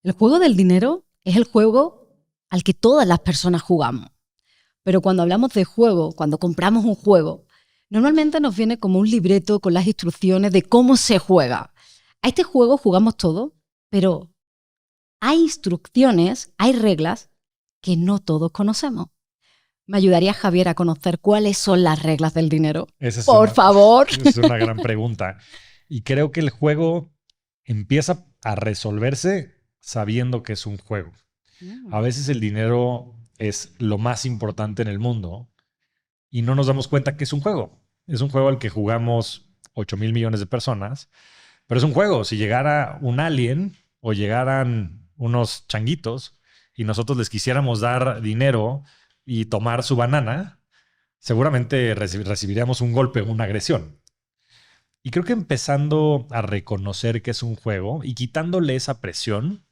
El juego del dinero es el juego al que todas las personas jugamos. Pero cuando hablamos de juego, cuando compramos un juego, normalmente nos viene como un libreto con las instrucciones de cómo se juega. A este juego jugamos todos, pero hay instrucciones, hay reglas que no todos conocemos. ¿Me ayudaría, Javier, a conocer cuáles son las reglas del dinero? Esa Por favor. es una gran pregunta. Y creo que el juego empieza a resolverse sabiendo que es un juego. A veces el dinero es lo más importante en el mundo y no nos damos cuenta que es un juego. Es un juego al que jugamos 8,000 millones de personas, pero es un juego. Si llegara un alien o llegaran unos changuitos y nosotros les quisiéramos dar dinero y tomar su banana, seguramente recibiríamos un golpe o una agresión. Y creo que empezando a reconocer que es un juego y quitándole esa presión,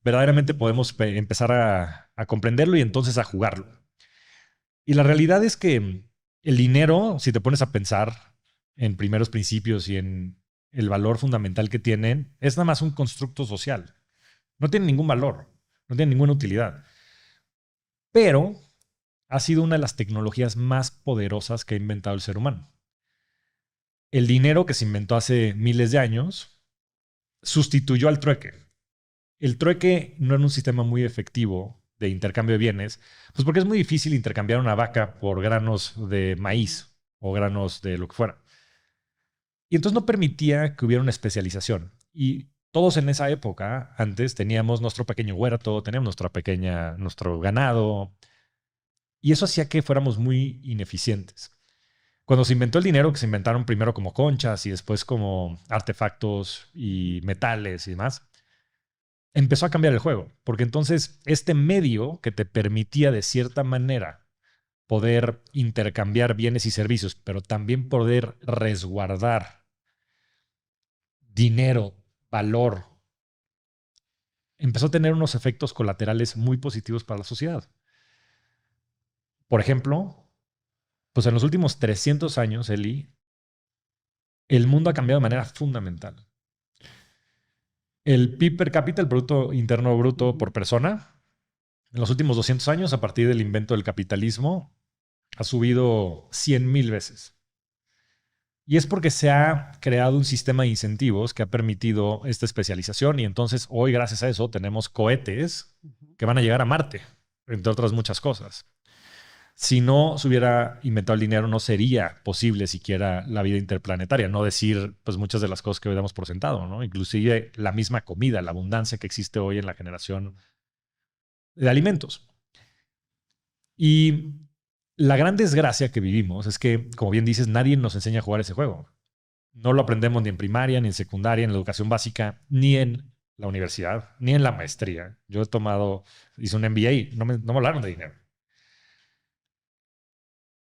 verdaderamente podemos empezar a comprenderlo y entonces a jugarlo. Y la realidad es que el dinero, si te pones a pensar en primeros principios y en el valor fundamental que tienen, es nada más un constructo social. No tiene ningún valor, no tiene ninguna utilidad. Pero ha sido una de las tecnologías más poderosas que ha inventado el ser humano. El dinero que se inventó hace miles de años sustituyó al trueque. El trueque no era un sistema muy efectivo de intercambio de bienes, pues porque es muy difícil intercambiar una vaca por granos de maíz o granos de lo que fuera. Y entonces no permitía que hubiera una especialización. Y todos en esa época, antes, teníamos nuestro pequeño huerto, teníamos nuestro ganado, y eso hacía que fuéramos muy ineficientes. Cuando se inventó el dinero, que se inventaron primero como conchas y después como artefactos y metales y demás, empezó a cambiar el juego, porque entonces este medio que te permitía de cierta manera poder intercambiar bienes y servicios, pero también poder resguardar dinero, valor, empezó a tener unos efectos colaterales muy positivos para la sociedad. Por ejemplo, pues en los últimos 300 años, Eli, el mundo ha cambiado de manera fundamental. El PIB per cápita, el Producto Interno Bruto por persona, en los últimos 200 años, a partir del invento del capitalismo, ha subido 100,000 veces. Y es porque se ha creado un sistema de incentivos que ha permitido esta especialización y entonces hoy, gracias a eso, tenemos cohetes que van a llegar a Marte, entre otras muchas cosas. Si no se hubiera inventado el dinero, no sería posible siquiera la vida interplanetaria, no decir pues muchas de las cosas que hoy damos por sentado, ¿no? Inclusive la misma comida, la abundancia que existe hoy en la generación de alimentos. Y la gran desgracia que vivimos es que, como bien dices, nadie nos enseña a jugar ese juego. No lo aprendemos ni en primaria, ni en secundaria, en la educación básica, ni en la universidad, ni en la maestría. Yo hice un MBA, no me hablaron de dinero.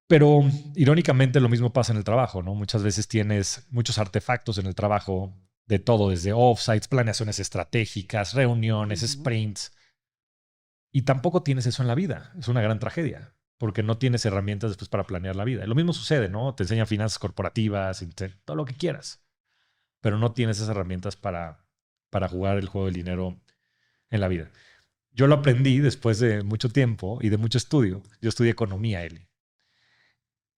Pero irónicamente lo mismo pasa en el trabajo, ¿no? Muchas veces tienes muchos artefactos en el trabajo de todo, desde offsites, planeaciones estratégicas, reuniones, sprints. Y tampoco tienes eso en la vida. Es una gran tragedia, porque no tienes herramientas después para planear la vida. Y lo mismo sucede, ¿no? Te enseñan finanzas corporativas, todo lo que quieras, pero no tienes esas herramientas para jugar el juego del dinero en la vida. Yo lo aprendí después de mucho tiempo y de mucho estudio. Yo estudié economía, Eli.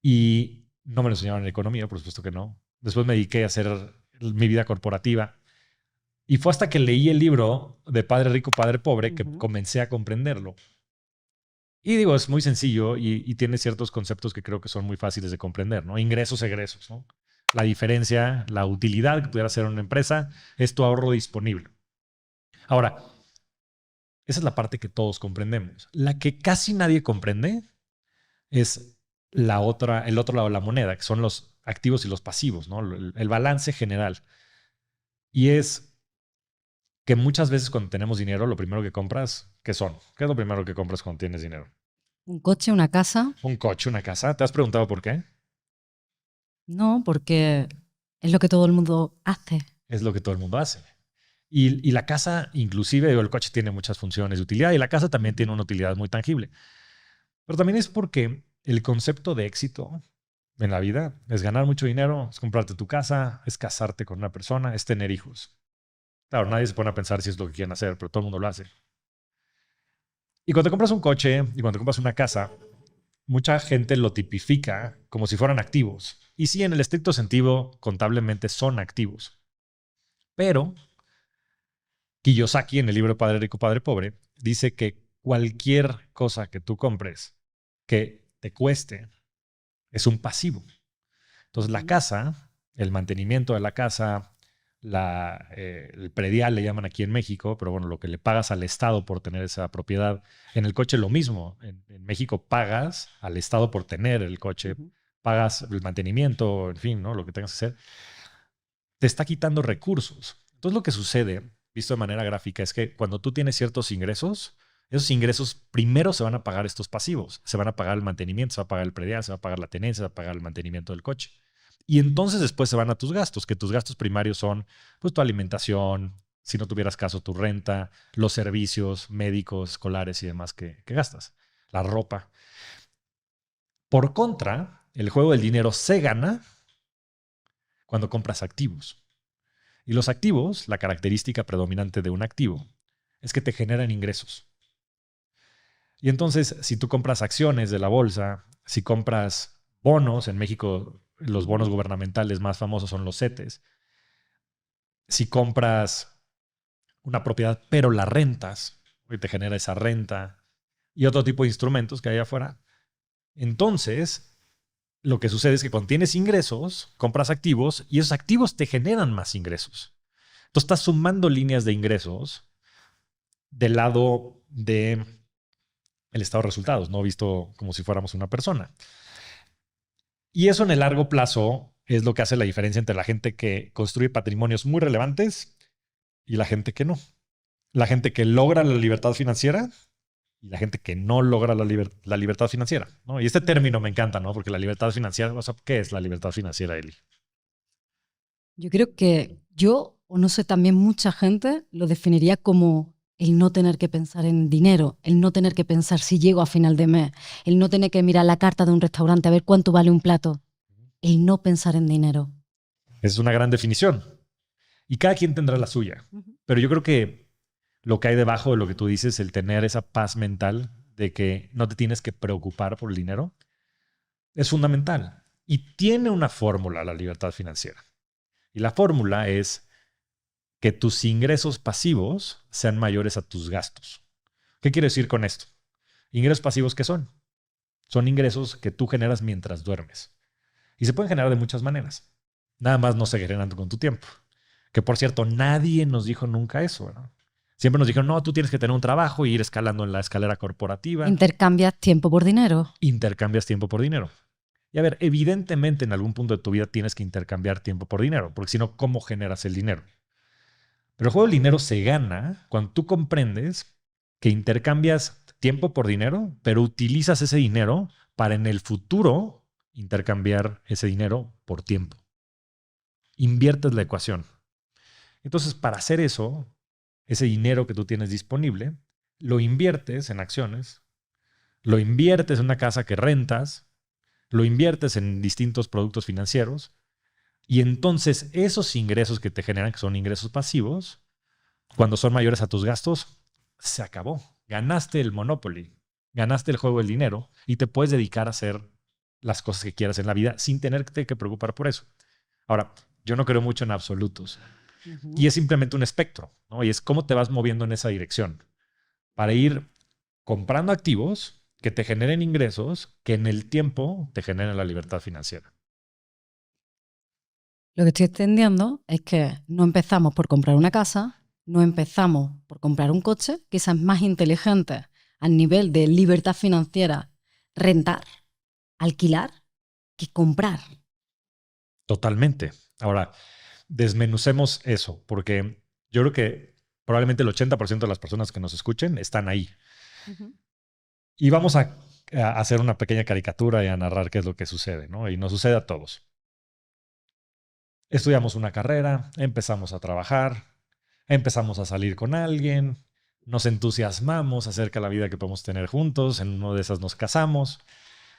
Y no me lo enseñaron en economía, por supuesto que no. Después me dediqué a hacer mi vida corporativa. Y fue hasta que leí el libro de Padre Rico, Padre Pobre que comencé a comprenderlo. Y digo, es muy sencillo y tiene ciertos conceptos que creo que son muy fáciles de comprender, ¿no? Ingresos, egresos, ¿no? La diferencia, la utilidad que pudiera hacer una empresa es tu ahorro disponible. Ahora, esa es la parte que todos comprendemos. La que casi nadie comprende es el otro lado de la moneda, que son los activos y los pasivos, ¿no? El balance general. Y es que muchas veces cuando tenemos dinero, lo primero que compras, ¿qué son? ¿Qué es lo primero que compras cuando tienes dinero? Un coche, una casa. Un coche, una casa. ¿Te has preguntado por qué? No, porque es lo que todo el mundo hace. Es lo que todo el mundo hace. Y la casa, inclusive, el coche tiene muchas funciones de utilidad y la casa también tiene una utilidad muy tangible. Pero también es porque el concepto de éxito en la vida es ganar mucho dinero, es comprarte tu casa, es casarte con una persona, es tener hijos. Claro, nadie se pone a pensar si es lo que quieren hacer, pero todo el mundo lo hace. Y cuando compras un coche y cuando compras una casa, mucha gente lo tipifica como si fueran activos. Y sí, en el estricto sentido, contablemente son activos. Pero Kiyosaki, en el libro Padre Rico, Padre Pobre, dice que cualquier cosa que tú compres que te cueste es un pasivo. Entonces, la casa, el mantenimiento de la casa, el predial le llaman aquí en México, pero bueno, lo que le pagas al Estado por tener esa propiedad. En el coche lo mismo. En México pagas al Estado por tener el coche, pagas el mantenimiento, en fin, ¿no? Lo que tengas que hacer. Te está quitando recursos. Entonces, lo que sucede, visto de manera gráfica, es que cuando tú tienes ciertos ingresos, esos ingresos primero se van a pagar estos pasivos. Se van a pagar el mantenimiento, se va a pagar el predial, se va a pagar la tenencia, se va a pagar el mantenimiento del coche. Y entonces después se van a tus gastos, que tus gastos primarios son pues tu alimentación, si no tuvieras caso, tu renta, los servicios médicos, escolares y demás que gastas, la ropa. Por contra, el juego del dinero se gana cuando compras activos. Y los activos, la característica predominante de un activo, es que te generan ingresos. Y entonces, si tú compras acciones de la bolsa, si compras bonos, en México los bonos gubernamentales más famosos son los CETES. Si compras una propiedad, pero la rentas, y te genera esa renta y otro tipo de instrumentos que hay afuera, entonces lo que sucede es que cuando tienes ingresos, compras activos y esos activos te generan más ingresos. Entonces estás sumando líneas de ingresos del lado de el estado de resultados, no visto como si fuéramos una persona. Y eso en el largo plazo es lo que hace la diferencia entre la gente que construye patrimonios muy relevantes y la gente que no. La gente que logra la libertad financiera y la gente que no logra la libertad financiera, ¿no? Y este término me encanta, ¿no? Porque la libertad financiera, o sea, ¿qué es la libertad financiera, Eli? Yo creo que yo, o no sé, también mucha gente lo definiría como el no tener que pensar en dinero, el no tener que pensar si llego a final de mes, el no tener que mirar la carta de un restaurante a ver cuánto vale un plato, el no pensar en dinero. Es una gran definición. Y cada quien tendrá la suya. Pero yo creo que lo que hay debajo de lo que tú dices, el tener esa paz mental de que no te tienes que preocupar por el dinero, es fundamental. Y tiene una fórmula la libertad financiera. Y la fórmula es que tus ingresos pasivos sean mayores a tus gastos. ¿Qué quiere decir con esto? ¿Ingresos pasivos qué son? Son ingresos que tú generas mientras duermes. Y se pueden generar de muchas maneras. Nada más no se generan con tu tiempo. Que por cierto, nadie nos dijo nunca eso, ¿no? Siempre nos dijeron, no, tú tienes que tener un trabajo y ir escalando en la escalera corporativa. Intercambias tiempo por dinero. Intercambias tiempo por dinero. Y a ver, evidentemente en algún punto de tu vida tienes que intercambiar tiempo por dinero, porque si no, ¿cómo generas el dinero? Pero el juego del dinero se gana cuando tú comprendes que intercambias tiempo por dinero, pero utilizas ese dinero para en el futuro intercambiar ese dinero por tiempo. Inviertes la ecuación. Entonces, para hacer eso, ese dinero que tú tienes disponible, lo inviertes en acciones, lo inviertes en una casa que rentas, lo inviertes en distintos productos financieros y entonces esos ingresos que te generan, que son ingresos pasivos, cuando son mayores a tus gastos, se acabó. Ganaste el Monopoly, ganaste el juego del dinero y te puedes dedicar a hacer las cosas que quieras en la vida sin tenerte que preocupar por eso. Ahora, yo no creo mucho en absolutos. Y es simplemente un espectro, ¿no? Y es cómo te vas moviendo en esa dirección para ir comprando activos que te generen ingresos que en el tiempo te generen la libertad financiera. Lo que estoy entendiendo es que no empezamos por comprar una casa, no empezamos por comprar un coche, quizás más inteligente al nivel de libertad financiera, rentar, alquilar, que comprar. Totalmente. Ahora, desmenucemos eso, porque yo creo que probablemente el 80% de las personas que nos escuchen están ahí. Y vamos a hacer una pequeña caricatura y a narrar qué es lo que sucede, ¿no? Y nos sucede a todos. Estudiamos una carrera, empezamos a trabajar, empezamos a salir con alguien, nos entusiasmamos acerca de la vida que podemos tener juntos, en una de esas nos casamos.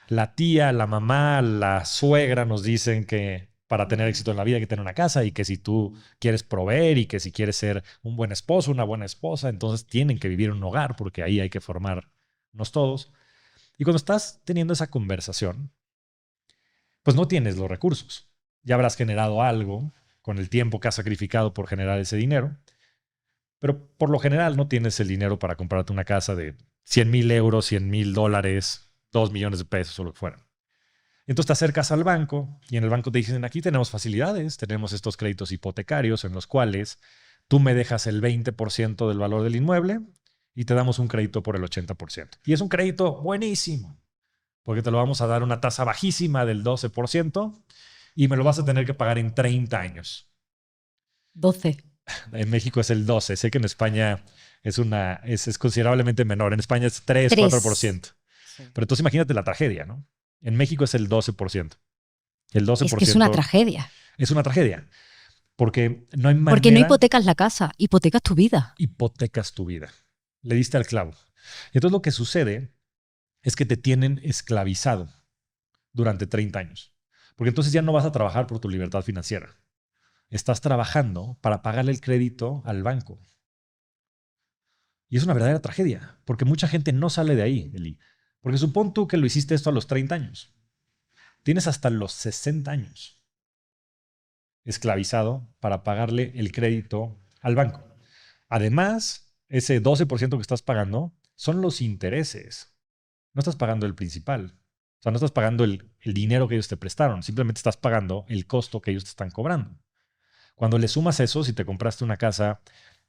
La tía, la mamá, la suegra nos dicen que para tener éxito en la vida hay que tener una casa y que si tú quieres proveer y que si quieres ser un buen esposo, una buena esposa, entonces tienen que vivir en un hogar porque ahí hay que formarnos todos. Y cuando estás teniendo esa conversación, pues no tienes los recursos. Ya habrás generado algo con el tiempo que has sacrificado por generar ese dinero, pero por lo general no tienes el dinero para comprarte una casa de 100,000 euros, 100,000 dólares, 2 millones de pesos o lo que fuera. Entonces te acercas al banco y en el banco te dicen, aquí tenemos facilidades, tenemos estos créditos hipotecarios en los cuales tú me dejas el 20% del valor del inmueble y te damos un crédito por el 80%. Y es un crédito buenísimo, porque te lo vamos a dar una tasa bajísima del 12% y me lo vas a tener que pagar en 30 años. 12. En México es el 12. Sé que en España es considerablemente menor. En España es 3, 3. 4%. Sí. Pero entonces imagínate la tragedia, ¿no? En México es el 12%. El 12% Es que es una tragedia. Es una tragedia. Porque no hay manera. Porque no hipotecas la casa, hipotecas tu vida. Hipotecas tu vida. Le diste al clavo. Y entonces lo que sucede es que te tienen esclavizado durante 30 años. Porque entonces ya no vas a trabajar por tu libertad financiera. Estás trabajando para pagarle el crédito al banco. Y es una verdadera tragedia, porque mucha gente no sale de ahí, Eli. Porque supón tú que lo hiciste esto a los 30 años. Tienes hasta los 60 años esclavizado para pagarle el crédito al banco. Además, ese 12% que estás pagando son los intereses. No estás pagando el principal. O sea, no estás pagando el dinero que ellos te prestaron. Simplemente estás pagando el costo que ellos te están cobrando. Cuando le sumas eso, si te compraste una casa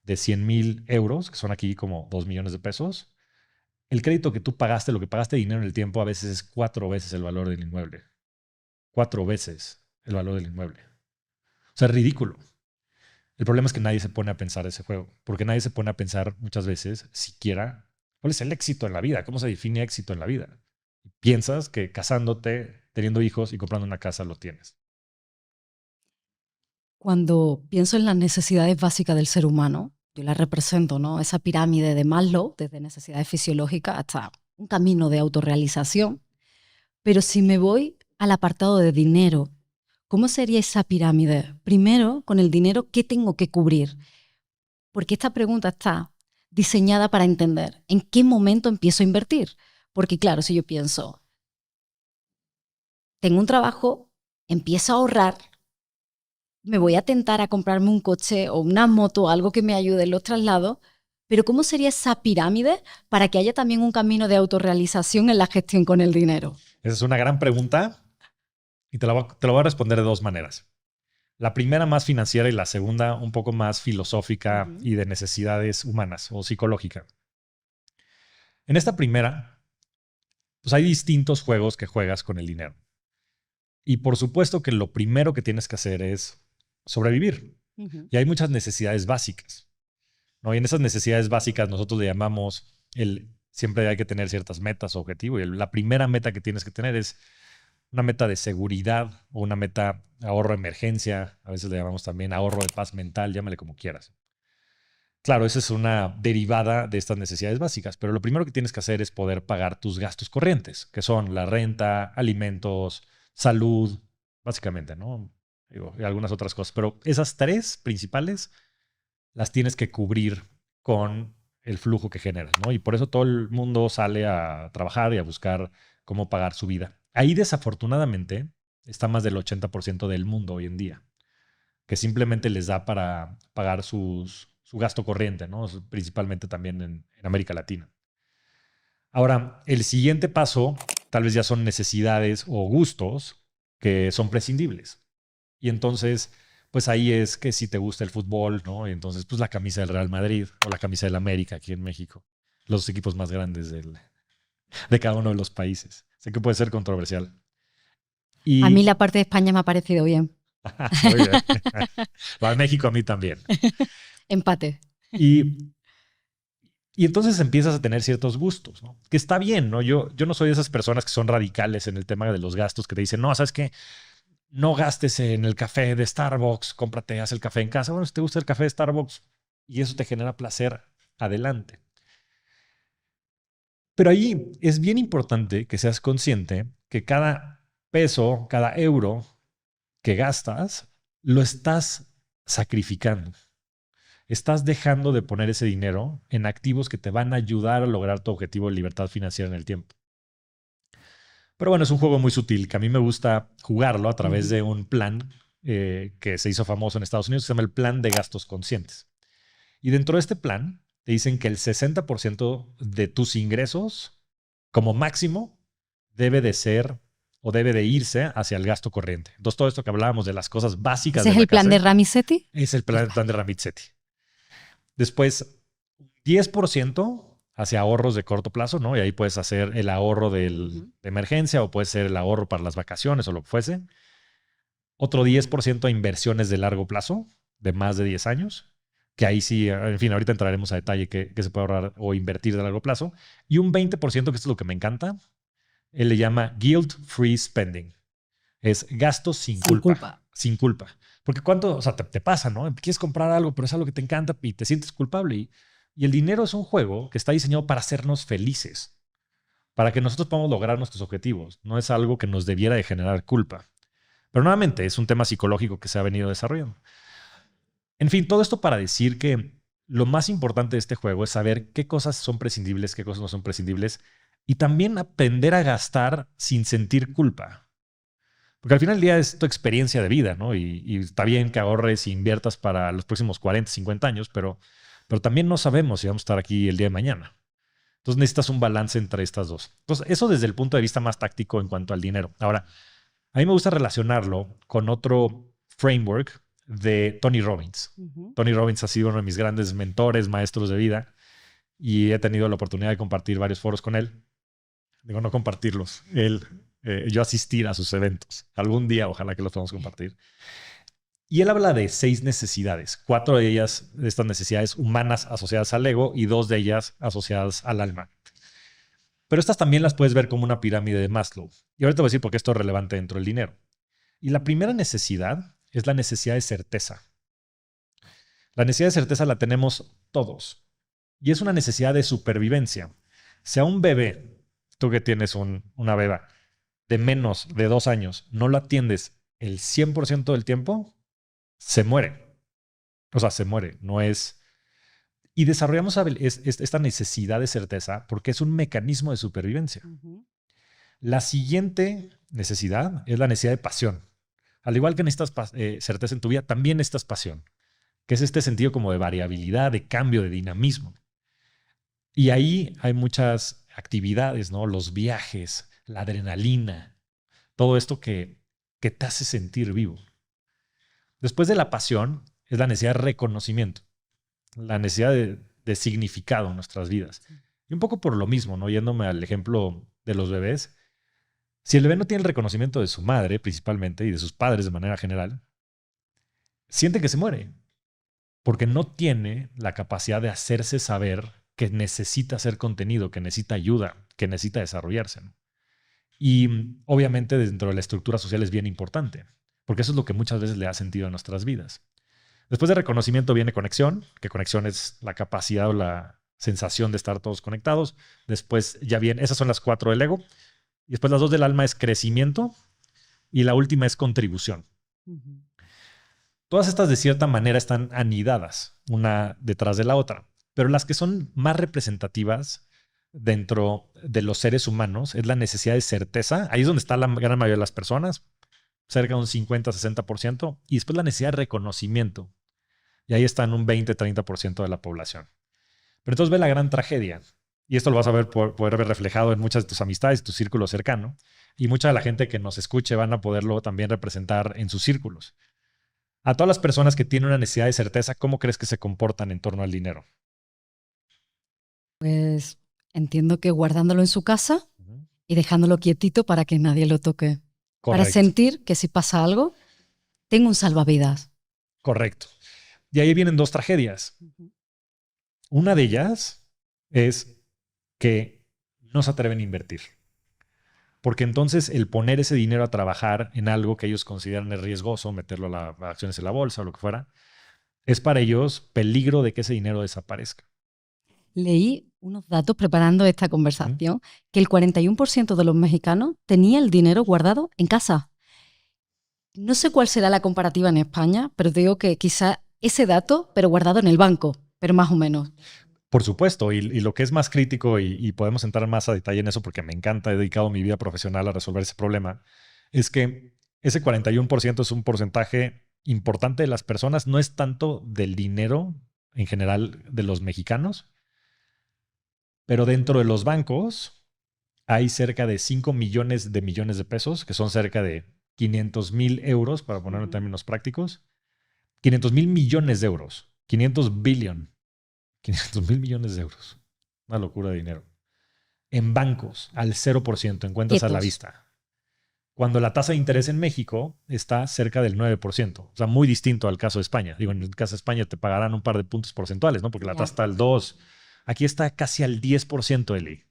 de 100,000 euros, que son aquí como 2 millones de pesos, el crédito que tú pagaste, lo que pagaste de dinero en el tiempo, a veces es 4 veces el valor del inmueble. 4 veces el valor del inmueble. O sea, es ridículo. El problema es que nadie se pone a pensar ese juego, porque nadie se pone a pensar muchas veces siquiera cuál es el éxito en la vida, cómo se define éxito en la vida. Piensas que casándote, teniendo hijos y comprando una casa lo tienes. Cuando pienso en las necesidades básicas del ser humano, yo las represento, ¿no? Esa pirámide de Maslow, desde necesidades fisiológicas hasta un camino de autorrealización. Pero si me voy al apartado de dinero, ¿cómo sería esa pirámide? Primero, con el dinero, ¿qué tengo que cubrir? Porque esta pregunta está diseñada para entender en qué momento empiezo a invertir. Porque claro, si yo pienso, tengo un trabajo, empiezo a ahorrar, me voy a tentar a comprarme un coche o una moto, algo que me ayude en los traslados, pero ¿cómo sería esa pirámide para que haya también un camino de autorrealización en la gestión con el dinero? Esa es una gran pregunta y te lo voy a responder de dos maneras. La primera más financiera y la segunda un poco más filosófica y de necesidades humanas o psicológica. En esta primera, pues hay distintos juegos que juegas con el dinero. Y por supuesto que lo primero que tienes que hacer es sobrevivir. Y hay muchas necesidades básicas, ¿no? Y en esas necesidades básicas nosotros le llamamos siempre hay que tener ciertas metas o objetivos. Y la primera meta que tienes que tener es una meta de seguridad o una meta de ahorro de emergencia. A veces le llamamos también ahorro de paz mental, llámale como quieras. Claro, esa es una derivada de estas necesidades básicas, pero lo primero que tienes que hacer es poder pagar tus gastos corrientes, que son la renta, alimentos, salud, básicamente, ¿no? Digo, y algunas otras cosas, pero esas tres principales las tienes que cubrir con el flujo que generas, ¿no? Y por eso todo el mundo sale a trabajar y a buscar cómo pagar su vida. Ahí desafortunadamente está más del 80% del mundo hoy en día, que simplemente les da para pagar su gasto corriente, ¿no? Principalmente también en América Latina. Ahora, el siguiente paso tal vez ya son necesidades o gustos que son prescindibles. Y entonces, pues ahí es que si te gusta el fútbol, ¿no? Y entonces, pues la camisa del Real Madrid o la camisa del América aquí en México, los equipos más grandes de cada uno de los países. Sé que puede ser controversial. A mí la parte de España me ha parecido bien. Muy bien. Para México a mí también. Empate. Y entonces empiezas a tener ciertos gustos, ¿no? Que está bien, ¿no? Yo no soy de esas personas que son radicales en el tema de los gastos, que te dicen, no, ¿sabes qué? No gastes en el café de Starbucks, cómprate, haz el café en casa. Bueno, si te gusta el café de Starbucks y eso te genera placer, adelante. Pero ahí es bien importante que seas consciente que cada peso, cada euro que gastas, lo estás sacrificando. Estás dejando de poner ese dinero en activos que te van a ayudar a lograr tu objetivo de libertad financiera en el tiempo. Pero bueno, es un juego muy sutil que a mí me gusta jugarlo a través de un plan que se hizo famoso en Estados Unidos, que se llama el plan de gastos conscientes. Y dentro de este plan te dicen que el 60% de tus ingresos como máximo debe de ser o debe de irse hacia el gasto corriente. Entonces todo esto que hablábamos de las cosas básicas ¿Ese de es la el plan casa, de Ramisetti? es el plan de Ramizzetti. Después, 10% hacia ahorros de corto plazo, ¿no? Y ahí puedes hacer el ahorro de emergencia o puede ser el ahorro para las vacaciones o lo que fuese. Otro 10% a inversiones de largo plazo, de más de 10 años, que ahí sí, en fin, ahorita entraremos a detalle qué se puede ahorrar o invertir de largo plazo. Y un 20%, que esto es lo que me encanta, él le llama guilt-free spending. Es gastos sin culpa. Sin culpa. Porque cuánto, o sea, te pasa, ¿no? Quieres comprar algo, pero es algo que te encanta y te sientes culpable. Y el dinero es un juego que está diseñado para hacernos felices, para que nosotros podamos lograr nuestros objetivos. No es algo que nos debiera de generar culpa. Pero nuevamente, es un tema psicológico que se ha venido desarrollando. En fin, todo esto para decir que lo más importante de este juego es saber qué cosas son prescindibles, qué cosas no son prescindibles, y también aprender a gastar sin sentir culpa. Porque al final del día es tu experiencia de vida, ¿no? Y está bien que ahorres e inviertas para los próximos 40, 50 años, pero también no sabemos si vamos a estar aquí el día de mañana. Entonces necesitas un balance entre estas dos. Entonces, eso desde el punto de vista más táctico en cuanto al dinero. Ahora, a mí me gusta relacionarlo con otro framework de Tony Robbins. Tony Robbins ha sido uno de mis grandes mentores, maestros de vida, y he tenido la oportunidad de compartir varios foros con él. Digo, no compartirlos, yo asistir a sus eventos. Algún día, ojalá que los podamos compartir. Y él habla de 6 necesidades. 4 de ellas, de estas necesidades humanas asociadas al ego y 2 de ellas asociadas al alma. Pero estas también las puedes ver como una pirámide de Maslow. Y ahorita voy a decir por qué esto es relevante dentro del dinero. Y la primera necesidad es la necesidad de certeza. La necesidad de certeza la tenemos todos. Y es una necesidad de supervivencia. Si a un bebé, tú que tienes una beba de menos de 2 años, no lo atiendes el 100% del tiempo, se muere. O sea, se muere. No es... Y desarrollamos esta necesidad de certeza porque es un mecanismo de supervivencia. La siguiente necesidad es la necesidad de pasión. Al igual que necesitas certeza en tu vida, también necesitas pasión, que es este sentido como de variabilidad, de cambio, de dinamismo. Y ahí hay muchas actividades, ¿no? Los viajes, la adrenalina, todo esto que te hace sentir vivo. Después de la pasión es la necesidad de reconocimiento, la necesidad de significado en nuestras vidas. Y un poco por lo mismo, ¿no? Yéndome al ejemplo de los bebés, si el bebé no tiene el reconocimiento de su madre principalmente y de sus padres de manera general, siente que se muere porque no tiene la capacidad de hacerse saber que necesita ser contenido, que necesita ayuda, que necesita desarrollarse, ¿no? Y obviamente dentro de la estructura social es bien importante, porque eso es lo que muchas veces le da sentido a nuestras vidas. Después de reconocimiento viene conexión, que conexión es la capacidad o la sensación de estar todos conectados. Después ya viene, esas son las 4 del ego. Y después las 2 del alma es crecimiento y la última es contribución. Todas estas de cierta manera están anidadas una detrás de la otra, pero las que son más representativas dentro de los seres humanos es la necesidad de certeza. Ahí es donde está la gran mayoría de las personas, cerca de un 50-60%, y después la necesidad de reconocimiento. Y ahí están un 20-30% de la población. Pero entonces ve la gran tragedia. Y esto lo vas a poder ver reflejado en muchas de tus amistades, tu círculo cercano. Y mucha de la gente que nos escuche van a poderlo también representar en sus círculos. A todas las personas que tienen una necesidad de certeza, ¿cómo crees que se comportan en torno al dinero? Pues entiendo que guardándolo en su casa y dejándolo quietito para que nadie lo toque. Correcto. Para sentir que si pasa algo, tengo un salvavidas. Correcto. Y ahí vienen 2 tragedias. Una de ellas es que no se atreven a invertir. Porque entonces el poner ese dinero a trabajar en algo que ellos consideran es riesgoso, meterlo a acciones en la bolsa o lo que fuera, es para ellos peligro de que ese dinero desaparezca. Leí unos datos preparando esta conversación que el 41% de los mexicanos tenía el dinero guardado en casa. No sé cuál será la comparativa en España, pero te digo que quizá ese dato, pero guardado en el banco, pero más o menos. Por supuesto, y lo que es más crítico, y podemos entrar más a detalle en eso porque me encanta, he dedicado mi vida profesional a resolver ese problema, es que ese 41% es un porcentaje importante de las personas, no es tanto del dinero en general de los mexicanos, pero dentro de los bancos hay cerca de 5 millones de pesos, que son cerca de 500,000 euros, para ponerlo en términos prácticos, 500,000 millones de euros, 500 billion. 500,000 millones de euros. Una locura de dinero. En bancos, al 0%, en cuentas a la vista. Cuando la tasa de interés en México está cerca del 9%. O sea, muy distinto al caso de España. Digo, en el caso de España te pagarán un par de puntos porcentuales, ¿no? Porque la tasa está al 2%. Aquí está casi al 10%, Eli.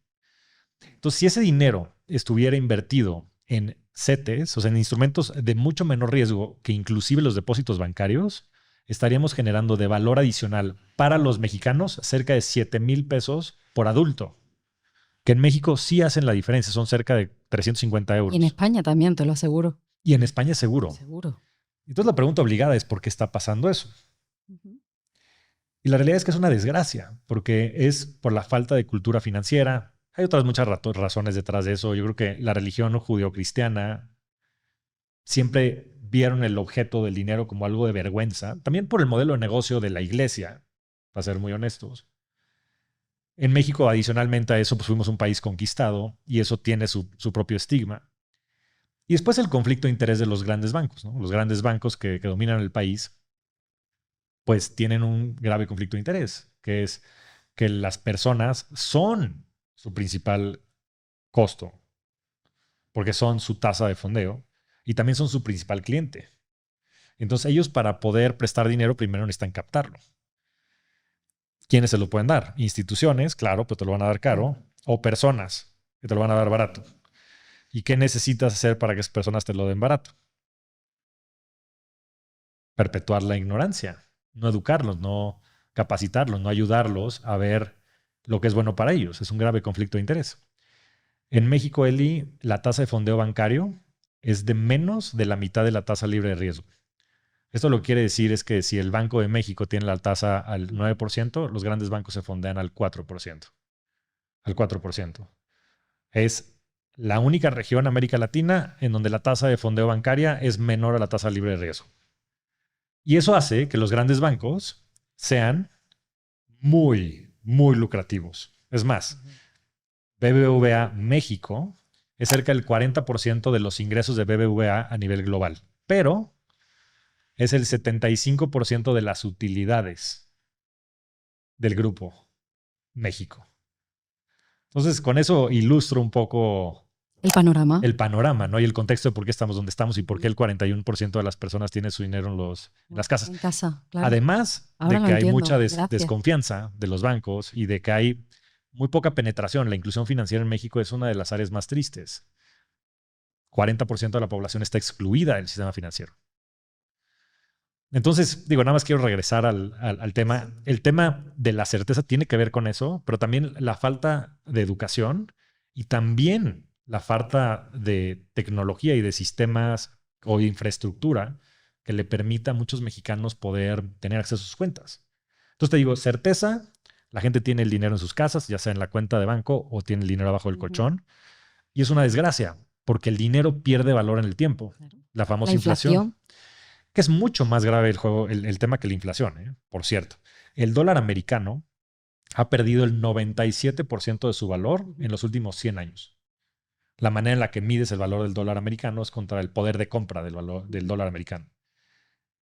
Entonces, si ese dinero estuviera invertido en CETES, o sea, en instrumentos de mucho menor riesgo que inclusive los depósitos bancarios, estaríamos generando de valor adicional para los mexicanos cerca de 7,000 pesos por adulto, que en México sí hacen la diferencia, son cerca de 350 euros. Y en España también, te lo aseguro. Y en España seguro. Seguro. Entonces la pregunta obligada es ¿por qué está pasando eso? Y la realidad es que es una desgracia, porque es por la falta de cultura financiera. Hay otras muchas razones detrás de eso. Yo creo que la religión judeocristiana siempre vieron el objeto del dinero como algo de vergüenza. También por el modelo de negocio de la iglesia, para ser muy honestos. En México, adicionalmente a eso, pues fuimos un país conquistado y eso tiene su propio estigma. Y después el conflicto de interés de los grandes bancos, ¿no? Los grandes bancos que dominan el país, pues tienen un grave conflicto de interés, que es que las personas son su principal costo, porque son su tasa de fondeo y también son su principal cliente. Entonces ellos para poder prestar dinero primero necesitan captarlo. ¿Quiénes se lo pueden dar? Instituciones, claro, pero te lo van a dar caro, o personas que te lo van a dar barato. ¿Y qué necesitas hacer para que esas personas te lo den barato? Perpetuar la ignorancia, no educarlos, no capacitarlos, no ayudarlos a ver lo que es bueno para ellos. Es un grave conflicto de interés. En México, Eli, la tasa de fondeo bancario es de menos de la mitad de la tasa libre de riesgo. Esto lo que quiere decir es que si el Banco de México tiene la tasa al 9%, los grandes bancos se fondean al 4%. Al 4%. Es la única región en América Latina en donde la tasa de fondeo bancaria es menor a la tasa libre de riesgo. Y eso hace que los grandes bancos sean muy, muy lucrativos. Es más, BBVA México es cerca del 40% de los ingresos de BBVA a nivel global, pero es el 75% de las utilidades del grupo México. Entonces, con eso ilustro un poco el panorama. El panorama, ¿no? Y el contexto de por qué estamos donde estamos y por qué el 41% de las personas tiene su dinero en las casas. En casa, claro. Además de que hay mucha desconfianza de los bancos y de que hay muy poca penetración. La inclusión financiera en México es una de las áreas más tristes. 40% de la población está excluida del sistema financiero. Entonces, digo, nada más quiero regresar al tema. El tema de la certeza tiene que ver con eso, pero también la falta de educación y también la falta de tecnología y de sistemas o de infraestructura que le permita a muchos mexicanos poder tener acceso a sus cuentas. Entonces te digo, certeza, la gente tiene el dinero en sus casas, ya sea en la cuenta de banco o tiene el dinero abajo del colchón. Y es una desgracia, porque el dinero pierde valor en el tiempo. Claro. La famosa inflación. Que es mucho más grave el tema que la inflación, ¿eh? Por cierto. El dólar americano ha perdido el 97% de su valor en los últimos 100 años. La manera en la que mides el valor del dólar americano es contra el poder de compra del dólar americano.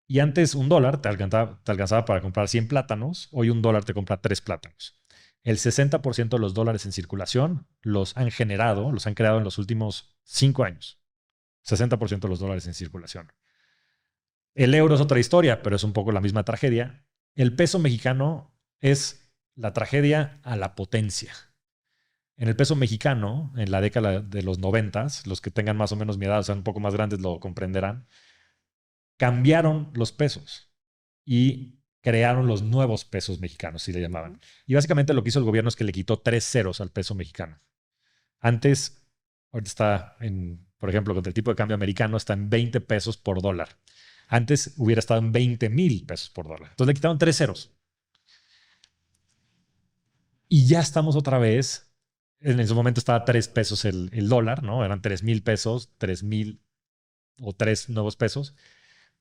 Y antes un dólar te alcanzaba para comprar 100 plátanos, hoy un dólar te compra 3 plátanos. El 60% de los dólares en circulación los han creado en los últimos 5 años. 60% de los dólares en circulación. El euro es otra historia, pero es un poco la misma tragedia. El peso mexicano es la tragedia a la potencia. En el peso mexicano, en la década de los 90, los que tengan más o menos mi edad, o sea, un poco más grandes lo comprenderán, cambiaron los pesos y crearon los nuevos pesos mexicanos, si le llamaban. Y básicamente lo que hizo el gobierno es que le quitó 3 ceros al peso mexicano. Antes, ahorita está por ejemplo, con el tipo de cambio americano está en 20 pesos por dólar. Antes hubiera estado en 20,000 pesos por dólar. Entonces le quitaron 3 ceros. Y ya estamos otra vez. En ese momento estaba a 3 pesos el dólar, ¿no? Eran 3,000 pesos, 3,000 o 3 nuevos pesos.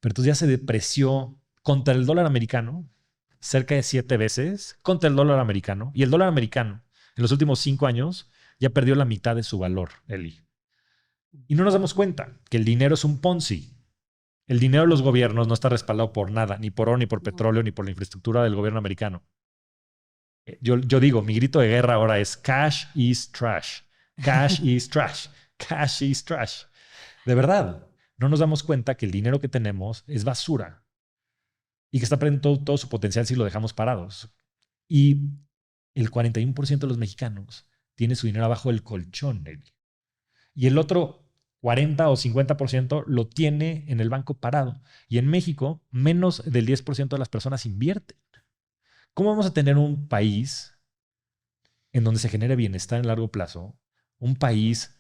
Pero entonces ya se depreció contra el dólar americano cerca de 7 veces contra el dólar americano. Y el dólar americano en los últimos 5 años ya perdió la mitad de su valor, Eli. Y no nos damos cuenta que el dinero es un Ponzi. El dinero de los gobiernos no está respaldado por nada, ni por oro, ni por petróleo, ni por la infraestructura del gobierno americano. Yo digo, mi grito de guerra ahora es cash is trash. Cash is trash. Cash is trash. De verdad, no nos damos cuenta que el dinero que tenemos es basura y que está perdiendo todo su potencial si lo dejamos parados. Y el 41% de los mexicanos tiene su dinero abajo del colchón. Y el otro 40 o 50% lo tiene en el banco parado. Y en México, menos del 10% de las personas invierten. ¿Cómo vamos a tener un país en donde se genere bienestar en largo plazo? Un país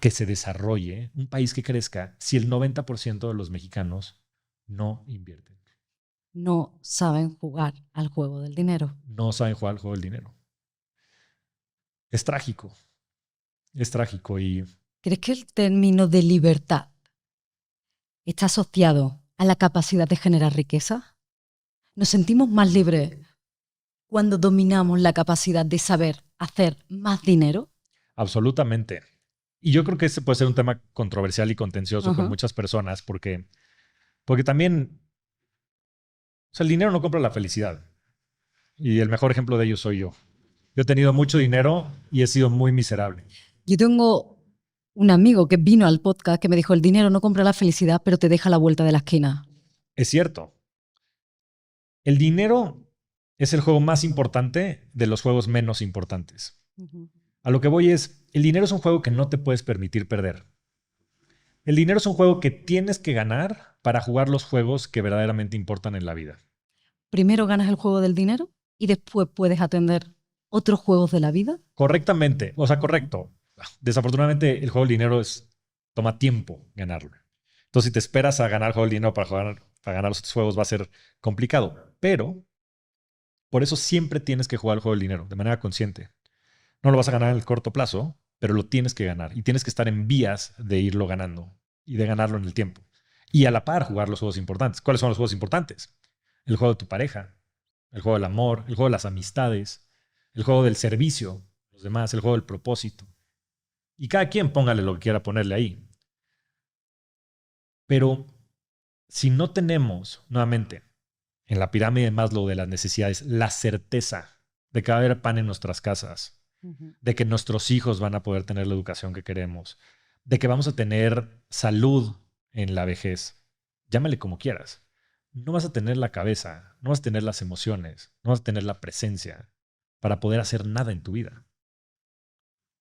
que se desarrolle, un país que crezca, si el 90% de los mexicanos no invierten. No saben jugar al juego del dinero. No saben jugar al juego del dinero. Es trágico. Es trágico. Y ¿Crees que el término de libertad está asociado a la capacidad de generar riqueza? ¿Nos sentimos más libres cuando dominamos la capacidad de saber hacer más dinero? absolutamente. Y yo creo que este puede ser un tema controversial y contencioso con muchas personas porque también, o sea, el dinero no compra la felicidad. Y el mejor ejemplo de ello soy yo. Yo he tenido mucho dinero y he sido muy miserable. Yo tengo un amigo que vino al podcast que me dijo, el dinero no compra la felicidad, pero te deja a la vuelta de la esquina. Es cierto. El dinero es el juego más importante de los juegos menos importantes. A lo que voy es, el dinero es un juego que no te puedes permitir perder. El dinero es un juego que tienes que ganar para jugar los juegos que verdaderamente importan en la vida. Primero ganas el juego del dinero y después puedes atender otros juegos de la vida. Correctamente, o sea, correcto. Desafortunadamente, el juego del dinero toma tiempo ganarlo. Entonces, si te esperas a ganar el juego del dinero para ganar los otros juegos, va a ser complicado. Pero, por eso siempre tienes que jugar el juego del dinero de manera consciente. No lo vas a ganar en el corto plazo, pero lo tienes que ganar. Y tienes que estar en vías de irlo ganando y de ganarlo en el tiempo. Y a la par jugar los juegos importantes. ¿Cuáles son los juegos importantes? El juego de tu pareja, el juego del amor, el juego de las amistades, el juego del servicio, los demás, el juego del propósito. Y cada quien póngale lo que quiera ponerle ahí. Pero si no tenemos, nuevamente, en la pirámide de Maslow de las necesidades, la certeza de que va a haber pan en nuestras casas, de que nuestros hijos van a poder tener la educación que queremos, de que vamos a tener salud en la vejez, llámale como quieras. No vas a tener la cabeza, no vas a tener las emociones, no vas a tener la presencia para poder hacer nada en tu vida.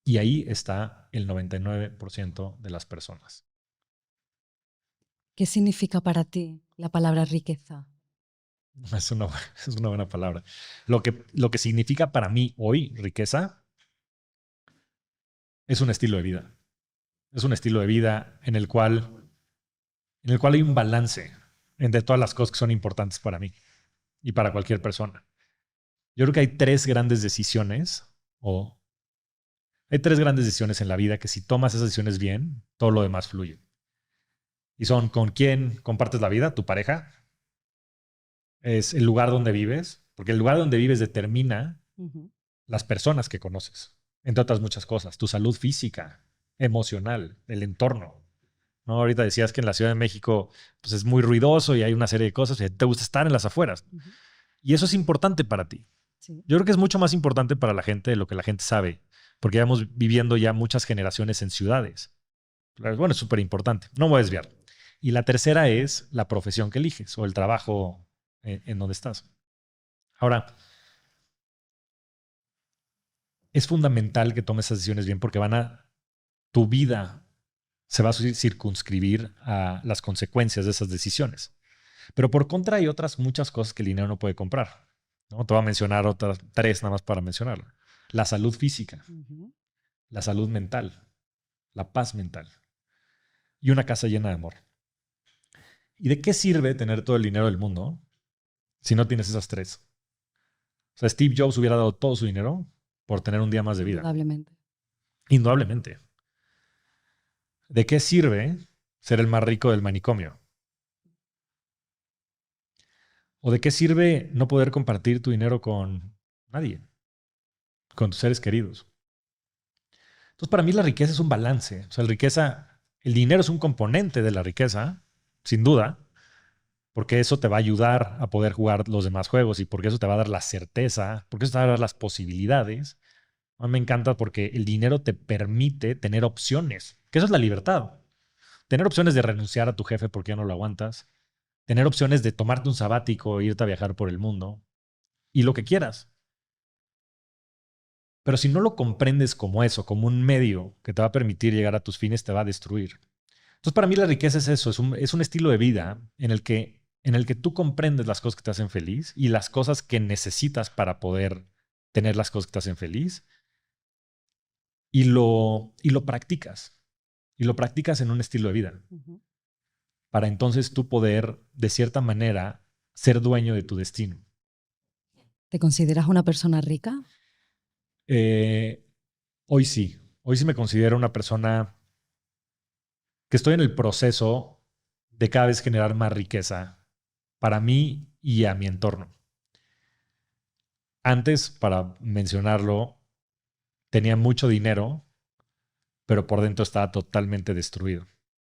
Y ahí está el 99% de las personas. ¿Qué significa para ti la palabra riqueza? Es una buena palabra. Lo que significa para mí hoy riqueza es un estilo de vida. Es un estilo de vida en el cual hay un balance entre todas las cosas que son importantes para mí y para cualquier persona. Yo creo que hay tres grandes decisiones en la vida que si tomas esas decisiones bien, todo lo demás fluye. Y son con quién compartes la vida, tu pareja, es el lugar donde vives, porque el lugar donde vives determina las personas que conoces, entre otras muchas cosas, tu salud física, emocional, el entorno. ¿No? Ahorita decías que en la Ciudad de México pues es muy ruidoso y hay una serie de cosas y te gusta estar en las afueras. Y eso es importante para ti. Sí. Yo creo que es mucho más importante para la gente de lo que la gente sabe, porque llevamos viviendo ya muchas generaciones en ciudades. Bueno, es súper importante. No me voy a desviar. Y la tercera es la profesión que eliges o el trabajo en donde estás. Ahora, es fundamental que tomes esas decisiones bien porque tu vida se va a circunscribir a las consecuencias de esas decisiones. Pero por contra hay otras muchas cosas que el dinero no puede comprar, ¿no? Te voy a mencionar otras tres nada más para mencionarlo. La salud física, la salud mental, la paz mental. y una casa llena de amor. ¿Y de qué sirve tener todo el dinero del mundo si no tienes esas tres? O sea, Steve Jobs hubiera dado todo su dinero por tener un día más de vida. Indudablemente. Indudablemente. ¿De qué sirve ser el más rico del manicomio? ¿O de qué sirve no poder compartir tu dinero con nadie? Con tus seres queridos. Entonces, para mí la riqueza es un balance. O sea, el dinero es un componente de la riqueza, sin duda, porque eso te va a ayudar a poder jugar los demás juegos y porque eso te va a dar la certeza, porque eso te va a dar las posibilidades. A mí me encanta porque el dinero te permite tener opciones, que eso es la libertad. Tener opciones de renunciar a tu jefe porque ya no lo aguantas, tener opciones de tomarte un sabático e irte a viajar por el mundo y lo que quieras. Pero si no lo comprendes como eso, como un medio que te va a permitir llegar a tus fines, te va a destruir. Entonces, para mí la riqueza es eso, es un estilo de vida en el que tú comprendes las cosas que te hacen feliz y las cosas que necesitas para poder tener las cosas que te hacen feliz y lo practicas. Y lo practicas en un estilo de vida. Uh-huh. Para entonces tú poder, de cierta manera, ser dueño de tu destino. ¿Te consideras una persona rica? Hoy sí. Hoy sí me considero una persona que estoy en el proceso de cada vez generar más riqueza para mí y a mi entorno. Antes, para mencionarlo, tenía mucho dinero, pero por dentro estaba totalmente destruido.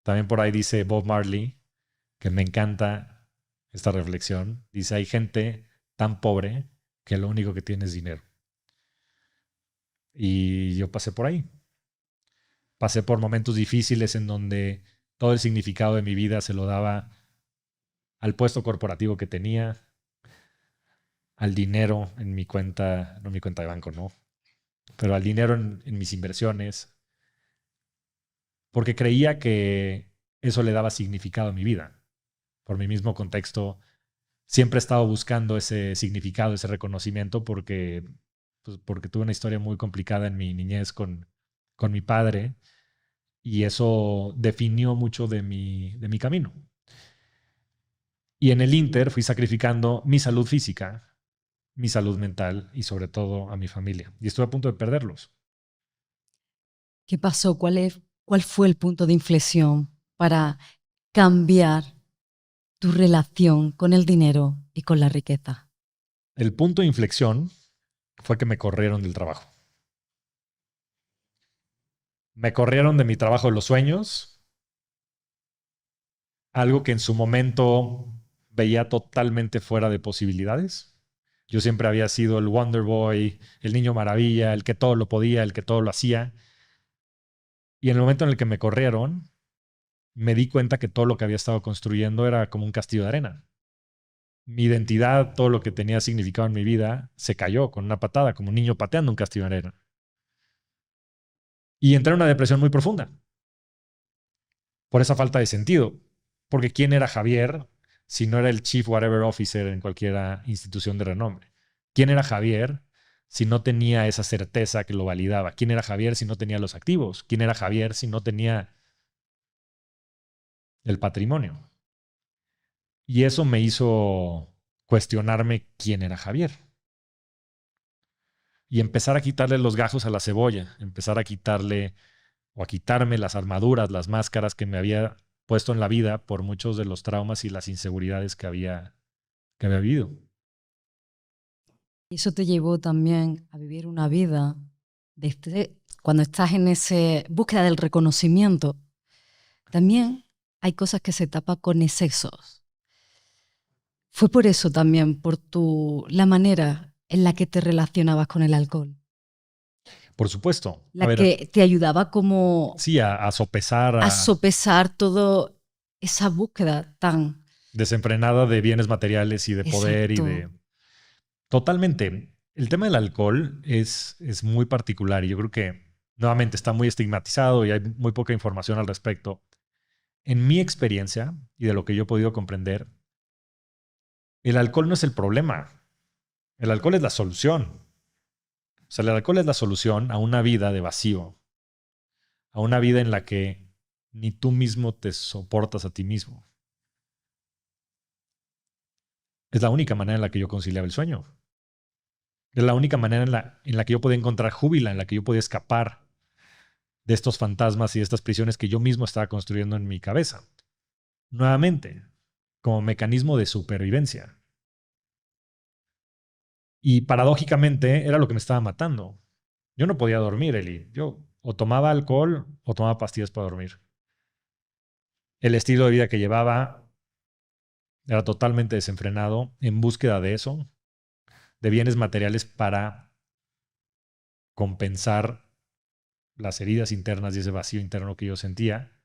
También por ahí dice Bob Marley, que me encanta esta reflexión. Dice, hay gente tan pobre que lo único que tiene es dinero. Y yo pasé por ahí. Pasé por momentos difíciles en donde todo el significado de mi vida se lo daba al puesto corporativo que tenía, al dinero en mi cuenta, no mi cuenta de banco, no, pero al dinero en mis inversiones, porque creía que eso le daba significado a mi vida. Por mi mismo contexto, siempre he estado buscando ese significado, ese reconocimiento, porque tuve una historia muy complicada en mi niñez con mi padre y eso definió mucho de mi camino. Y en el Inter fui sacrificando mi salud física, mi salud mental y sobre todo a mi familia. Y estuve a punto de perderlos. ¿Qué pasó? ¿Cuál fue el punto de inflexión para cambiar tu relación con el dinero y con la riqueza? El punto de inflexión fue que me corrieron del trabajo. Me corrieron de mi trabajo de los sueños, algo que en su momento veía totalmente fuera de posibilidades. Yo siempre había sido el Wonder Boy, el niño maravilla, el que todo lo podía, el que todo lo hacía. Y en el momento en el que me corrieron, me di cuenta que todo lo que había estado construyendo era como un castillo de arena. Mi identidad, todo lo que tenía significado en mi vida, se cayó con una patada, como un niño pateando un castillo de arena. Y entré en una depresión muy profunda por esa falta de sentido. Porque ¿quién era Javier si no era el Chief Whatever Officer en cualquier institución de renombre? ¿Quién era Javier si no tenía esa certeza que lo validaba? ¿Quién era Javier si no tenía los activos? ¿Quién era Javier si no tenía el patrimonio? Y eso me hizo cuestionarme quién era Javier. Y empezar a quitarle los gajos a la cebolla, empezar a quitarle o a quitarme las armaduras, las máscaras que me había puesto en la vida por muchos de los traumas y las inseguridades que había vivido. Y eso te llevó también a vivir una vida cuando estás en esa búsqueda del reconocimiento. También hay cosas que se tapan con excesos. Fue por eso también, por la manera en la que te relacionabas con el alcohol. Por supuesto. La que te ayudaba como sí, a sopesar. A sopesar toda esa búsqueda tan desenfrenada de bienes materiales y de poder. Exacto. Y de... Totalmente. El tema del alcohol es muy particular y yo creo que nuevamente está muy estigmatizado y hay muy poca información al respecto. En mi experiencia y de lo que yo he podido comprender, el alcohol no es el problema. El alcohol es la solución. O sea, el alcohol es la solución a una vida de vacío, a una vida en la que ni tú mismo te soportas a ti mismo. Es la única manera en la que yo conciliaba el sueño. Es la única manera en la que yo podía encontrar júbilo, en la que yo podía escapar de estos fantasmas y de estas prisiones que yo mismo estaba construyendo en mi cabeza. Nuevamente, como mecanismo de supervivencia. Y paradójicamente era lo que me estaba matando. Yo no podía dormir, Eli. Yo o tomaba alcohol o tomaba pastillas para dormir. El estilo de vida que llevaba era totalmente desenfrenado en búsqueda de eso, de bienes materiales para compensar las heridas internas y ese vacío interno que yo sentía,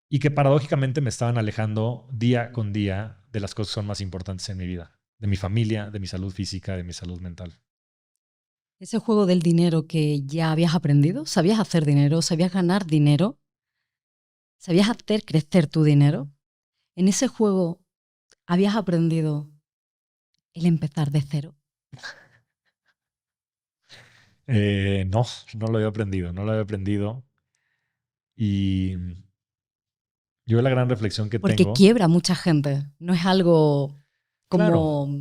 y que paradójicamente me estaban alejando día con día de las cosas que son más importantes en mi vida, de mi familia, de mi salud física, de mi salud mental. Ese juego del dinero que ya habías aprendido, ¿sabías hacer dinero? ¿Sabías ganar dinero? ¿Sabías hacer crecer tu dinero? En ese juego habías aprendido el empezar de cero. No, no lo había aprendido, no lo había aprendido. Y yo la gran reflexión que Porque tengo, quiebra a mucha gente. No es algo claro, como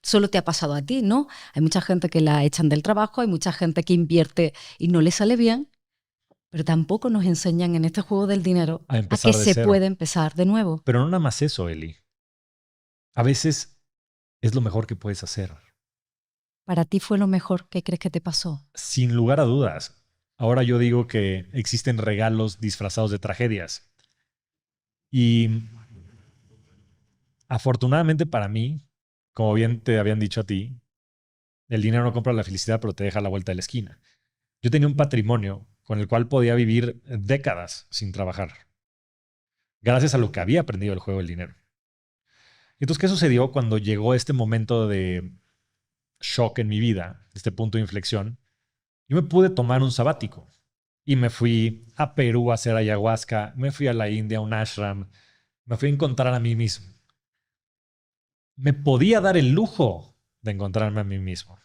solo te ha pasado a ti, ¿no? Hay mucha gente que la echan del trabajo, hay mucha gente que invierte y no le sale bien, pero tampoco nos enseñan en este juego del dinero a a que empezar de se cero. puede empezar de nuevo. Pero no nada más eso, Eli. A veces es lo mejor que puedes hacer. ¿Para ti fue lo mejor que crees que te pasó? Sin lugar a dudas. Ahora yo digo que existen regalos disfrazados de tragedias. Y afortunadamente para mí, como bien te habían dicho a ti, el dinero no compra la felicidad, pero te deja a la vuelta de la esquina. Yo tenía un patrimonio con el cual podía vivir décadas sin trabajar, gracias a lo que había aprendido del juego del dinero. Entonces, ¿qué sucedió cuando llegó este momento de shock en mi vida, este punto de inflexión? Yo me pude tomar un sabático y me fui a Perú a hacer ayahuasca, me fui a la India a un ashram, me fui a encontrar a mí mismo. Me podía dar el lujo de encontrarme a mí mismo.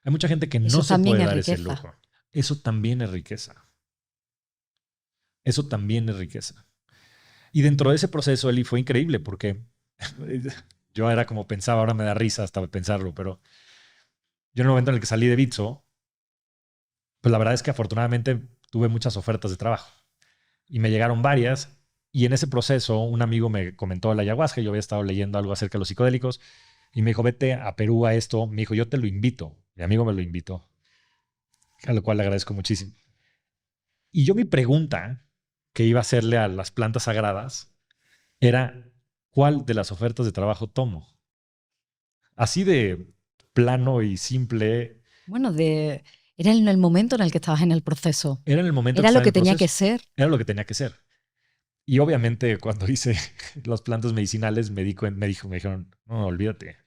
Hay mucha gente que no Eso se también puede es dar ese riqueza. lujo. Eso también es riqueza. Eso también es riqueza. Y dentro de ese proceso, Eli, fue increíble porque yo era como pensaba, ahora me da risa hasta pensarlo, pero yo en el momento en el que salí de Bitso, pues la verdad es que afortunadamente tuve muchas ofertas de trabajo y me llegaron varias. Y en ese proceso, un amigo me comentó de la ayahuasca. Yo había estado leyendo algo acerca de los psicodélicos y me dijo, vete a Perú a esto. Me dijo, yo te lo invito. Mi amigo me lo invitó, a lo cual le agradezco muchísimo. Y yo mi pregunta que iba a hacerle a las plantas sagradas era, ¿cuál de las ofertas de trabajo tomo? Así de plano y simple. Bueno, era en el momento en el que estabas en el proceso. Era en el momento que Era lo estaba en que el tenía que proceso. ser. Era lo que tenía que ser. Y obviamente cuando hice las plantas medicinales me dijeron, no, olvídate.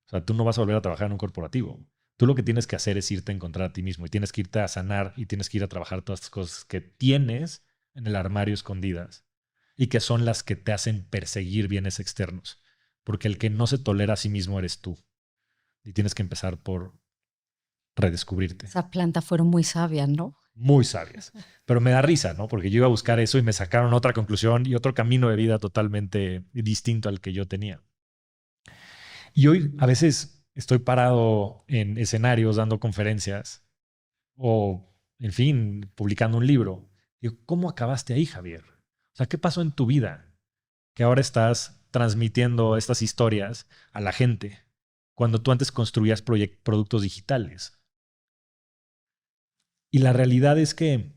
O sea, tú no vas a volver a trabajar en un corporativo. Tú lo que tienes que hacer es irte a encontrar a ti mismo y tienes que irte a sanar y tienes que ir a trabajar todas estas cosas que tienes en el armario escondidas y que son las que te hacen perseguir bienes externos. Porque el que no se tolera a sí mismo eres tú. Y tienes que empezar por redescubrirte. Esas plantas fueron muy sabias, ¿no? Muy sabias. Pero me da risa, ¿no? Porque yo iba a buscar eso y me sacaron otra conclusión y otro camino de vida totalmente distinto al que yo tenía. Y hoy a veces estoy parado en escenarios dando conferencias o, en fin, publicando un libro. Digo, ¿cómo acabaste ahí, Javier? O sea, ¿qué pasó en tu vida? Que ahora estás transmitiendo estas historias a la gente cuando tú antes construías productos digitales. Y la realidad es que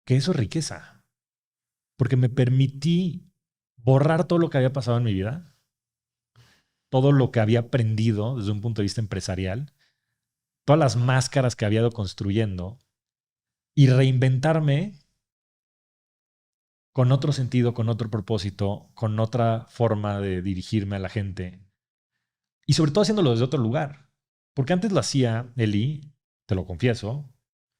eso es riqueza, porque me permití borrar todo lo que había pasado en mi vida, todo lo que había aprendido desde un punto de vista empresarial, todas las máscaras que había ido construyendo y reinventarme con otro sentido, con otro propósito, con otra forma de dirigirme a la gente y sobre todo haciéndolo desde otro lugar. Porque antes lo hacía, Eli, te lo confieso,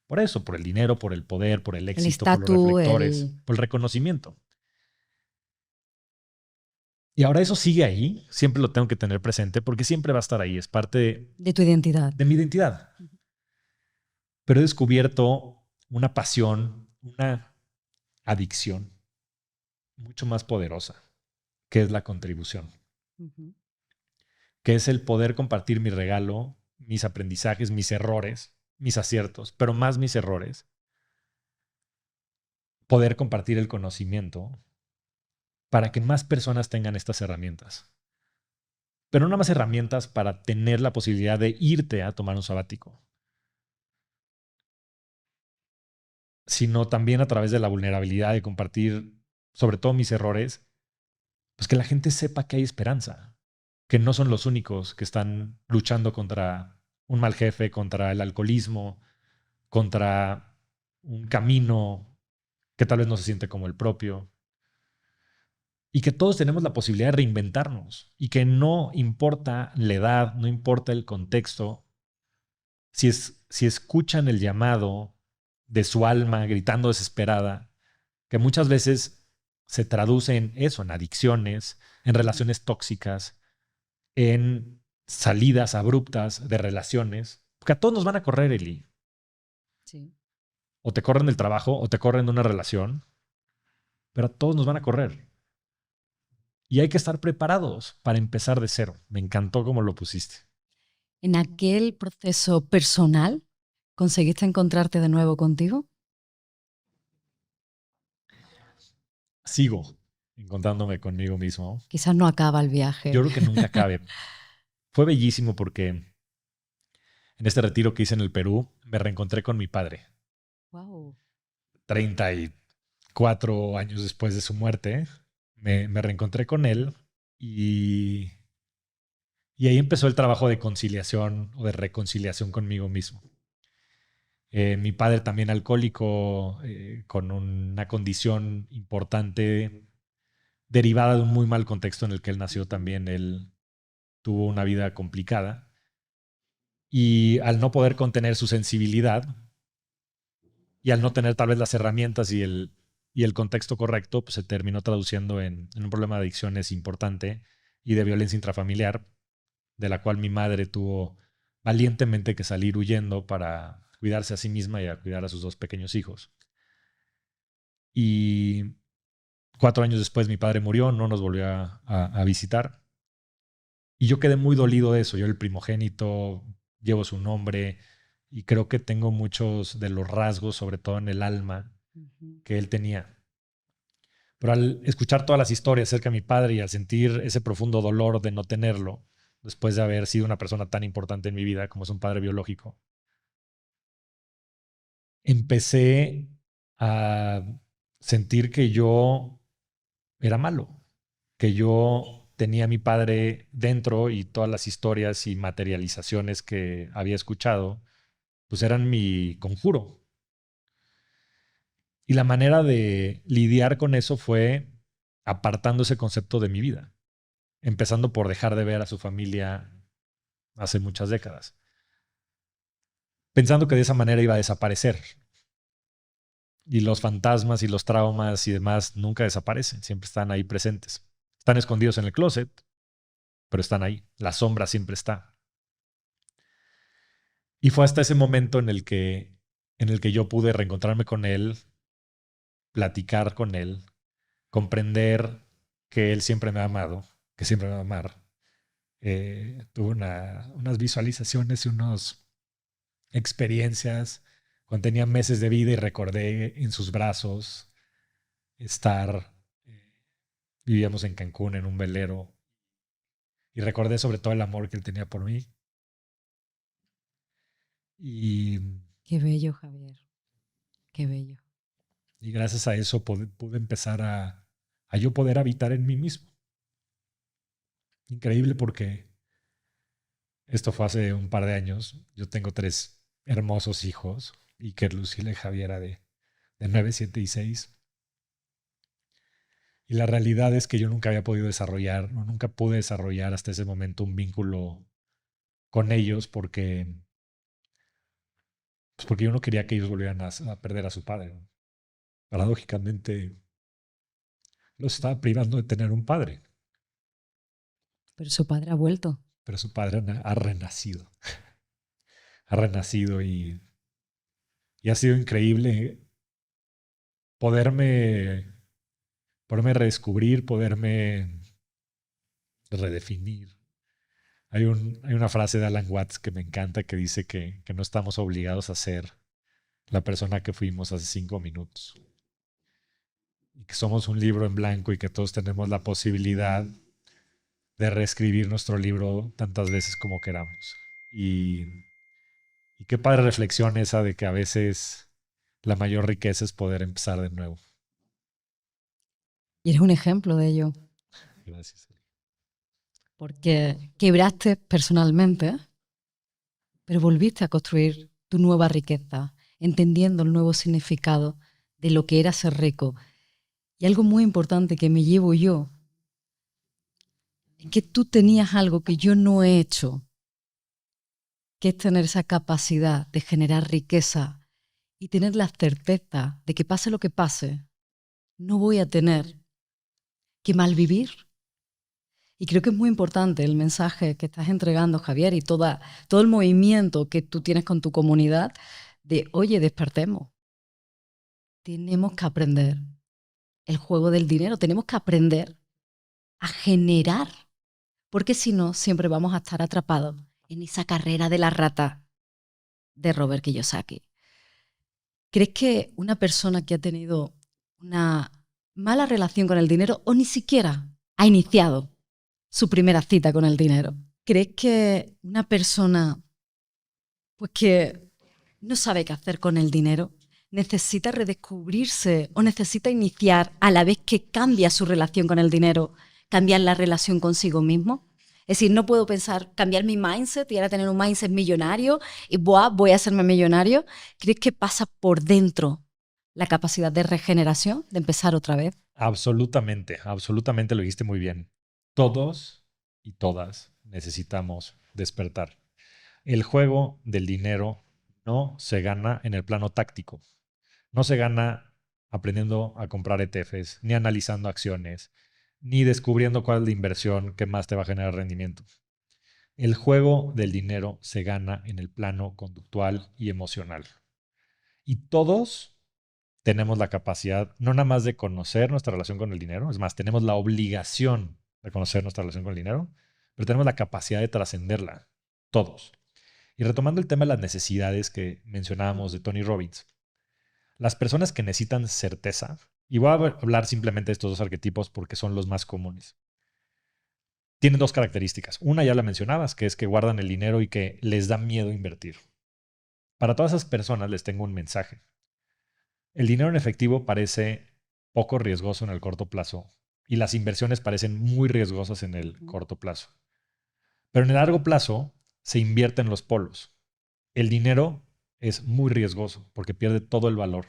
por eso, por el dinero, por el poder, por el El éxito, por los estatus, reflectores, por el reconocimiento. Y ahora eso sigue ahí, siempre lo tengo que tener presente porque siempre va a estar ahí, es parte de tu identidad. de mi identidad. pero he descubierto una pasión, una adicción mucho más poderosa, que es la contribución, Ujú. que es el poder compartir mi regalo, mis aprendizajes, mis errores, mis aciertos, pero más mis errores, poder compartir el conocimiento para que más personas tengan estas herramientas. Pero no más herramientas para tener la posibilidad de irte a tomar un sabático, sino también a través de la vulnerabilidad de compartir, sobre todo mis errores, pues que la gente sepa que hay esperanza, que no son los únicos que están luchando contra un mal jefe, contra el alcoholismo, contra un camino que tal vez no se siente como el propio, y que todos tenemos la posibilidad de reinventarnos y que no importa la edad, no importa el contexto, si escuchan el llamado de su alma gritando desesperada, que muchas veces se traduce en eso, en adicciones, en relaciones tóxicas, en salidas abruptas de relaciones, porque a todos nos van a correr, Eli. Sí. O te corren del trabajo o te corren de una relación, pero a todos nos van a correr. Y hay que estar preparados para empezar de cero. Me encantó cómo lo pusiste. ¿En aquel proceso personal conseguiste encontrarte de nuevo contigo? Sigo encontrándome conmigo mismo. Quizás no acaba el viaje. Yo creo que nunca acabe. Fue bellísimo porque en este retiro que hice en el Perú me reencontré con mi padre. Wow. 34 años después de su muerte, me reencontré con él y, y ahí empezó el trabajo de conciliación o de reconciliación conmigo mismo. Mi padre también alcohólico, con una condición importante derivada de un muy mal contexto en el que él nació también. Él tuvo una vida complicada y al no poder contener su sensibilidad y al no tener tal vez las herramientas y el contexto correcto, pues se terminó traduciendo en un problema de adicciones importante y de violencia intrafamiliar, de la cual mi madre tuvo valientemente que salir huyendo para cuidarse a sí misma y a cuidar a sus dos pequeños hijos. Y 4 años después mi padre murió, no nos volvió a visitar. Y yo quedé muy dolido de eso. Yo, el primogénito, llevo su nombre y creo que tengo muchos de los rasgos, sobre todo en el alma, Ujú. que él tenía. Pero al escuchar todas las historias acerca de mi padre y al sentir ese profundo dolor de no tenerlo, después de haber sido una persona tan importante en mi vida como es un padre biológico, empecé a sentir que yo era malo, que yo tenía a mi padre dentro y todas las historias y materializaciones que había escuchado, pues eran mi conjuro. Y la manera de lidiar con eso fue apartando ese concepto de mi vida, empezando por dejar de ver a su familia hace muchas décadas, pensando que de esa manera iba a desaparecer. Y los fantasmas y los traumas y demás nunca desaparecen, siempre están ahí presentes. Están escondidos en el closet, pero están ahí. La sombra siempre está. Y fue hasta ese momento en el que yo pude reencontrarme con él, platicar con él, comprender que él siempre me ha amado, que siempre me va a amar. Tuve unas visualizaciones y unas experiencias cuando tenía meses de vida y recordé en sus brazos estar, vivíamos en Cancún en un velero y recordé sobre todo el amor que él tenía por mí. Y, Qué bello, Javier. Qué bello. y gracias a eso pude empezar a yo poder habitar en mí mismo. Increíble porque esto fue hace un par de años. Yo tengo 3 hermosos hijos, Iker, Lucila y Javiera de 9, 7 y 6. Y la realidad es que yo nunca había podido desarrollar, no, nunca pude desarrollar hasta ese momento un vínculo con ellos porque yo no quería que ellos volvieran a perder a su padre. Paradójicamente, los estaba privando de tener un padre, Pero su padre ha vuelto. pero su padre ha renacido. Ha renacido Y ha sido increíble poderme, poderme redescubrir, poderme redefinir. Hay una frase de Alan Watts que me encanta que dice que no estamos obligados a ser la persona que fuimos hace 5 minutos. Y que somos un libro en blanco y que todos tenemos la posibilidad de reescribir nuestro libro tantas veces como queramos. Y qué padre reflexión esa de que a veces la mayor riqueza es poder empezar de nuevo. Y eres un ejemplo de ello, Gracias. porque quebraste personalmente, pero volviste a construir tu nueva riqueza, entendiendo el nuevo significado de lo que era ser rico. Y algo muy importante que me llevo yo es que tú tenías algo que yo no he hecho, que es tener esa capacidad de generar riqueza y tener la certeza de que pase lo que pase, no voy a tener que malvivir. Y creo que es muy importante el mensaje que estás entregando, Javier, y todo el movimiento que tú tienes con tu comunidad de, oye, despertemos. Tenemos que aprender el juego del dinero, tenemos que aprender a generar, porque si no, siempre vamos a estar atrapados en esa carrera de la rata de Robert Kiyosaki. ¿Crees que una persona que ha tenido una mala relación con el dinero o ni siquiera ha iniciado su primera cita con el dinero, crees que una persona pues que no sabe qué hacer con el dinero necesita redescubrirse o necesita iniciar a la vez que cambia su relación con el dinero, cambiar la relación consigo mismo? Es decir, no puedo pensar, cambiar mi mindset y ahora tener un mindset millonario y voy a hacerme millonario. ¿Crees que pasa por dentro la capacidad de regeneración, de empezar otra vez? Absolutamente, absolutamente lo dijiste muy bien. Todos y todas necesitamos despertar. El juego del dinero no se gana en el plano táctico. No se gana aprendiendo a comprar ETFs, ni analizando acciones, ni descubriendo cuál es la inversión que más te va a generar rendimiento. El juego del dinero se gana en el plano conductual y emocional. Y todos tenemos la capacidad no nada más de conocer nuestra relación con el dinero, es más, tenemos la obligación de conocer nuestra relación con el dinero, pero tenemos la capacidad de trascenderla, todos. Y retomando el tema de las necesidades que mencionábamos de Tony Robbins, las personas que necesitan certeza, y voy a hablar simplemente de estos dos arquetipos porque son los más comunes, tienen dos características. Una ya la mencionabas, que es que guardan el dinero y que les da miedo invertir. Para todas esas personas les tengo un mensaje. El dinero en efectivo parece poco riesgoso en el corto plazo y las inversiones parecen muy riesgosas en el corto plazo. Pero en el largo plazo se invierten los polos. El dinero es muy riesgoso porque pierde todo el valor.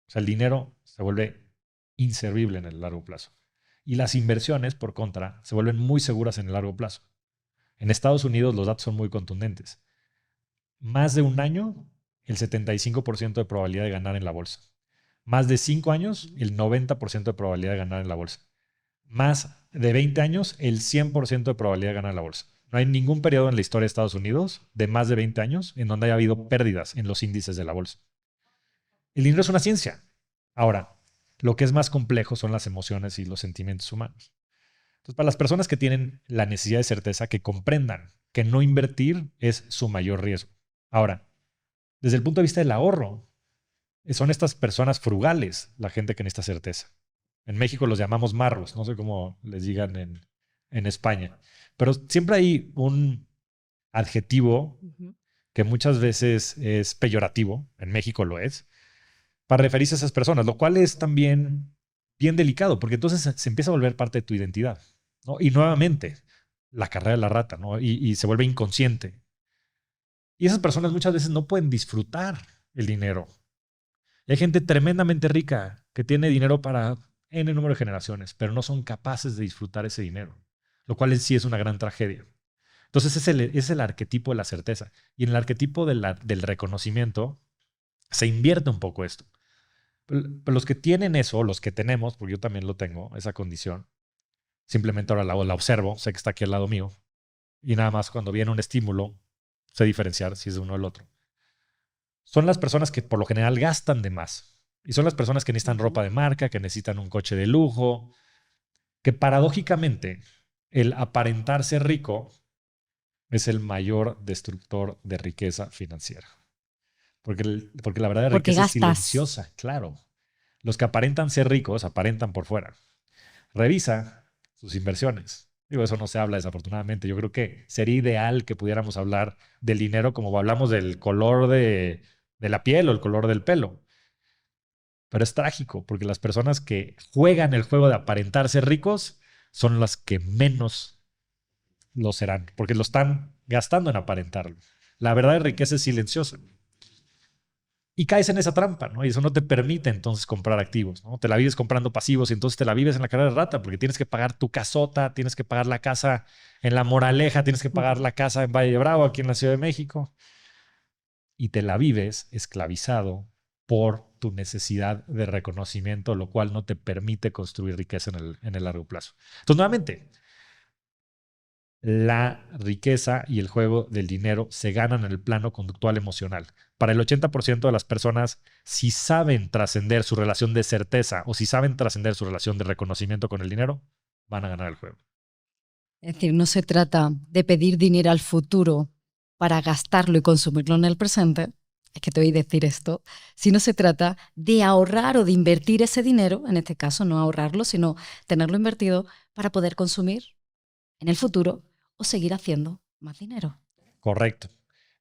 O sea, el dinero se vuelve inservible en el largo plazo. Y las inversiones, por contra, se vuelven muy seguras en el largo plazo. En Estados Unidos los datos son muy contundentes. Más de un año, el 75% de probabilidad de ganar en la bolsa. Más de 5 años, el 90% de probabilidad de ganar en la bolsa. Más de 20 años, el 100% de probabilidad de ganar en la bolsa. No hay ningún periodo en la historia de Estados Unidos de más de 20 años en donde haya habido pérdidas en los índices de la bolsa. El dinero es una ciencia. Ahora, lo que es más complejo son las emociones y los sentimientos humanos. Entonces, para las personas que tienen la necesidad de certeza, que comprendan que no invertir es su mayor riesgo. Ahora, desde el punto de vista del ahorro, son estas personas frugales la gente que necesita certeza. En México los llamamos marros, no sé cómo les digan en España. Pero siempre hay un adjetivo que muchas veces es peyorativo, en México lo es, para referirse a esas personas, lo cual es también bien delicado, porque entonces se empieza a volver parte de tu identidad, ¿no? Y nuevamente, la carrera de la rata, ¿no? Y se vuelve inconsciente. Y esas personas muchas veces no pueden disfrutar el dinero. Y hay gente tremendamente rica que tiene dinero para N número de generaciones, pero no son capaces de disfrutar ese dinero, lo cual en sí es una gran tragedia. Entonces es el arquetipo de la certeza. Y en el arquetipo del reconocimiento se invierte un poco esto. Pero los que tienen eso, los que tenemos, porque yo también lo tengo, esa condición, simplemente ahora la observo, sé que está aquí al lado mío, y nada más cuando viene un estímulo, sé diferenciar si es de uno o el otro. son las personas que por lo general gastan de más. Y son las personas que necesitan ropa de marca, que necesitan un coche de lujo, que paradójicamente el aparentar ser rico es el mayor destructor de riqueza financiera. Porque la verdadera Porque riqueza es gastas. silenciosa, claro. Los que aparentan ser ricos aparentan por fuera. Revisa sus inversiones. Digo, eso no se habla desafortunadamente. Yo creo que sería ideal que pudiéramos hablar del dinero como hablamos del color de la piel o el color del pelo. Pero es trágico porque las personas que juegan el juego de aparentar ser ricos son las que menos lo serán, porque lo están gastando en aparentarlo. La verdadera riqueza es silenciosa. Y caes en esa trampa, ¿no? Y eso no te permite entonces comprar activos, ¿no? Te la vives comprando pasivos y entonces te la vives en la carrera de rata porque tienes que pagar tu casota, tienes que pagar la casa en La Moraleja, tienes que pagar la casa en Valle de Bravo, aquí en la Ciudad de México. Y te la vives esclavizado por tu necesidad de reconocimiento, lo cual no te permite construir riqueza en el largo plazo. Entonces, nuevamente, la riqueza y el juego del dinero se ganan en el plano conductual emocional. Para el 80% de las personas, si saben trascender su relación de certeza o si saben trascender su relación de reconocimiento con el dinero, van a ganar el juego. Es decir, no se trata de pedir dinero al futuro para gastarlo y consumirlo en el presente, es que te voy a decir esto, sino se trata de ahorrar o de invertir ese dinero, en este caso no ahorrarlo, sino tenerlo invertido para poder consumir en el futuro o seguir haciendo más dinero. Correcto.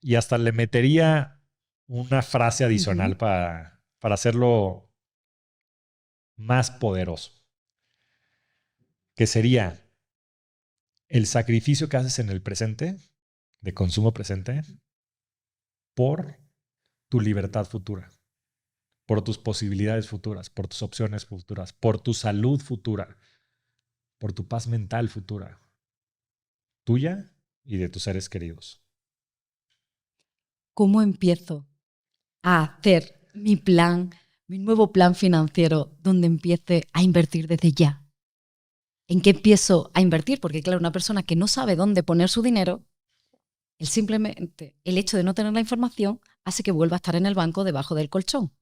Y hasta le metería una frase adicional para hacerlo más poderoso, que sería el sacrificio que haces en el presente, de consumo presente, por tu libertad futura, por tus posibilidades futuras, por tus opciones futuras, por tu salud futura, por tu paz mental futura, tuya y de tus seres queridos. ¿Cómo empiezo a hacer mi plan, mi nuevo plan financiero, donde empiece a invertir desde ya? ¿En qué empiezo a invertir? Porque claro, una persona que no sabe dónde poner su dinero, simplemente el hecho de no tener la información hace que vuelva a estar en el banco debajo del colchón.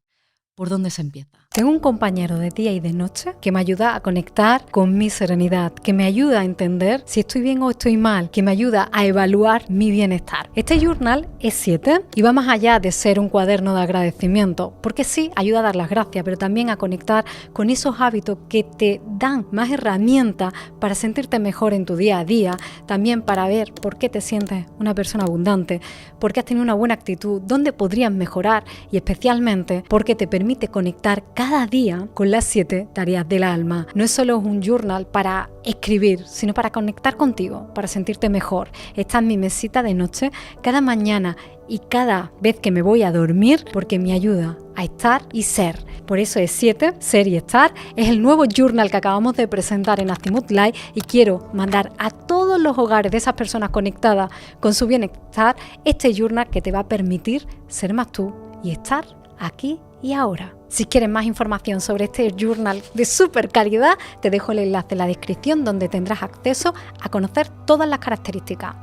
¿Por dónde se empieza? Tengo un compañero de día y de noche que me ayuda a conectar con mi serenidad, que me ayuda a entender si estoy bien o estoy mal, que me ayuda a evaluar mi bienestar. Este journal es 7 y va más allá de ser un cuaderno de agradecimiento, porque sí, ayuda a dar las gracias, pero también a conectar con esos hábitos que te dan más herramientas para sentirte mejor en tu día a día, también para ver por qué te sientes una persona abundante, por qué has tenido una buena actitud, dónde podrías mejorar y especialmente porque te permite conectar cada día con las 7 tareas del alma. No es solo un journal para escribir, sino para conectar contigo, para sentirte mejor. Está en mi mesita de noche cada mañana y cada vez que me voy a dormir porque me ayuda a estar y ser. Por eso es 7, ser y estar. Es el nuevo journal que acabamos de presentar en Azimut Live y quiero mandar a todos los hogares de esas personas conectadas con su bienestar este journal que te va a permitir ser más tú y estar aquí y ahora. Si quieres más información sobre este journal de súper calidad, te dejo el enlace en la descripción donde tendrás acceso a conocer todas las características.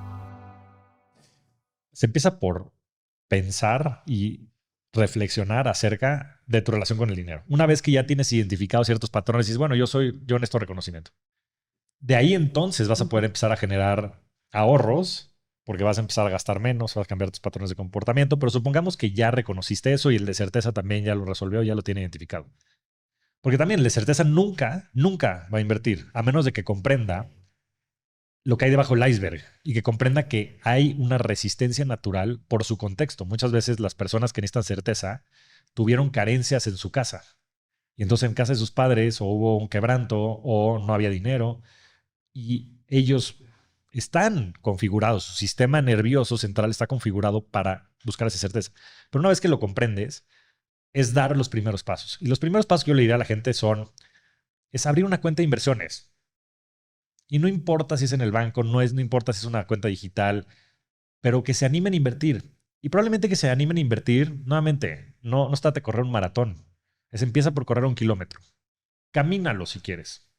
Se empieza por pensar y reflexionar acerca de tu relación con el dinero. Una vez que ya tienes identificados ciertos patrones y dices, bueno, yo necesito reconocimiento. De ahí entonces vas a poder empezar a generar ahorros porque vas a empezar a gastar menos, vas a cambiar tus patrones de comportamiento, pero supongamos que ya reconociste eso y el de certeza también ya lo resolvió, ya lo tiene identificado. Porque también el de certeza nunca va a invertir, a menos de que comprenda lo que hay debajo del iceberg y que comprenda que hay una resistencia natural por su contexto. Muchas veces las personas que necesitan certeza tuvieron carencias en su casa. Y entonces en casa de sus padres o hubo un quebranto o no había dinero y ellos están configurados, su sistema nervioso central está configurado para buscar esa certeza. Pero una vez que lo comprendes, es dar los primeros pasos. Y los primeros pasos que yo le diría a la gente es abrir una cuenta de inversiones. Y no importa si es en el banco, no importa si es una cuenta digital, pero que se animen a invertir. Y probablemente que se animen a invertir, nuevamente, no se trata de correr un maratón. Empieza por correr 1 kilómetro. Camínalo si quieres.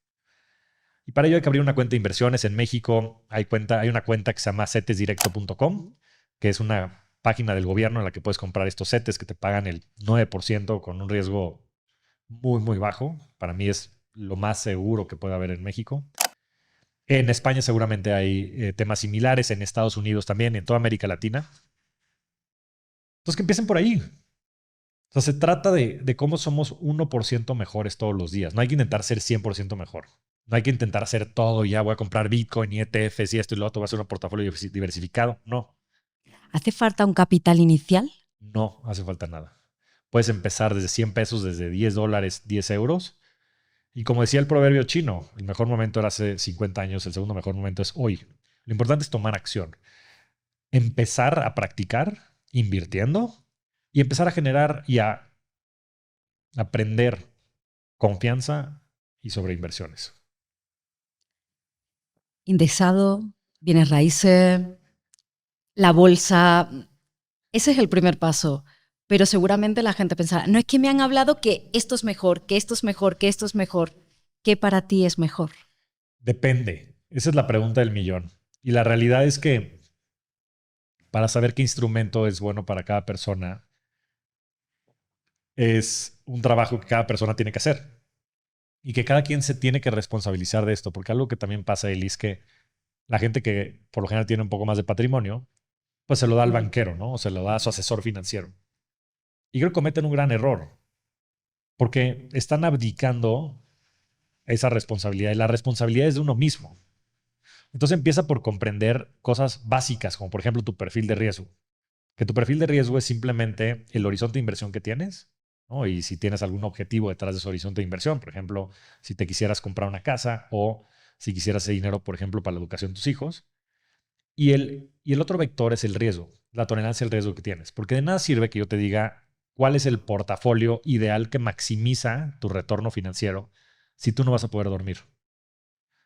Y para ello hay que abrir una cuenta de inversiones. En México hay una cuenta que se llama cetesdirecto.com, que es una página del gobierno en la que puedes comprar estos CETES que te pagan el 9% con un riesgo muy, muy bajo. Para mí es lo más seguro que puede haber en México. En España seguramente hay temas similares, en Estados Unidos también, en toda América Latina. Entonces que empiecen por ahí. O sea, se trata de cómo somos 1% mejores todos los días. No hay que intentar ser 100% mejor. No hay que intentar hacer todo y ya voy a comprar Bitcoin y ETFs y esto y lo otro, va a ser un portafolio diversificado. No, ¿Hace falta un capital inicial? no hace falta nada. Puedes empezar desde 100 pesos, desde 10 dólares, 10 euros. Y como decía el proverbio chino, el mejor momento era hace 50 años, el segundo mejor momento es hoy. Lo importante es tomar acción. Empezar a practicar invirtiendo y empezar a generar y a aprender confianza y sobre inversiones. Indexado, bienes raíces, la bolsa. Ese es el primer paso. Pero seguramente la gente pensará, no es que me han hablado que esto es mejor, que esto es mejor, que esto es mejor. ¿Qué para ti es mejor? Depende. Esa es la pregunta del millón. Y la realidad es que para saber qué instrumento es bueno para cada persona, es un trabajo que cada persona tiene que hacer. Y que cada quien se tiene que responsabilizar de esto. Porque algo que también pasa, Eli, es que la gente que por lo general tiene un poco más de patrimonio, pues se lo da al banquero, ¿no? O se lo da a su asesor financiero. Y creo que cometen un gran error. Porque están abdicando esa responsabilidad. Y la responsabilidad es de uno mismo. Entonces empieza por comprender cosas básicas, como por ejemplo tu perfil de riesgo. Que tu perfil de riesgo es simplemente el horizonte de inversión que tienes, ¿no? Y si tienes algún objetivo detrás de ese horizonte de inversión, por ejemplo, si te quisieras comprar una casa o si quisieras ese dinero, por ejemplo, para la educación de tus hijos. Y el otro vector es el riesgo, la tolerancia al riesgo que tienes. Porque de nada sirve que yo te diga cuál es el portafolio ideal que maximiza tu retorno financiero si tú no vas a poder dormir.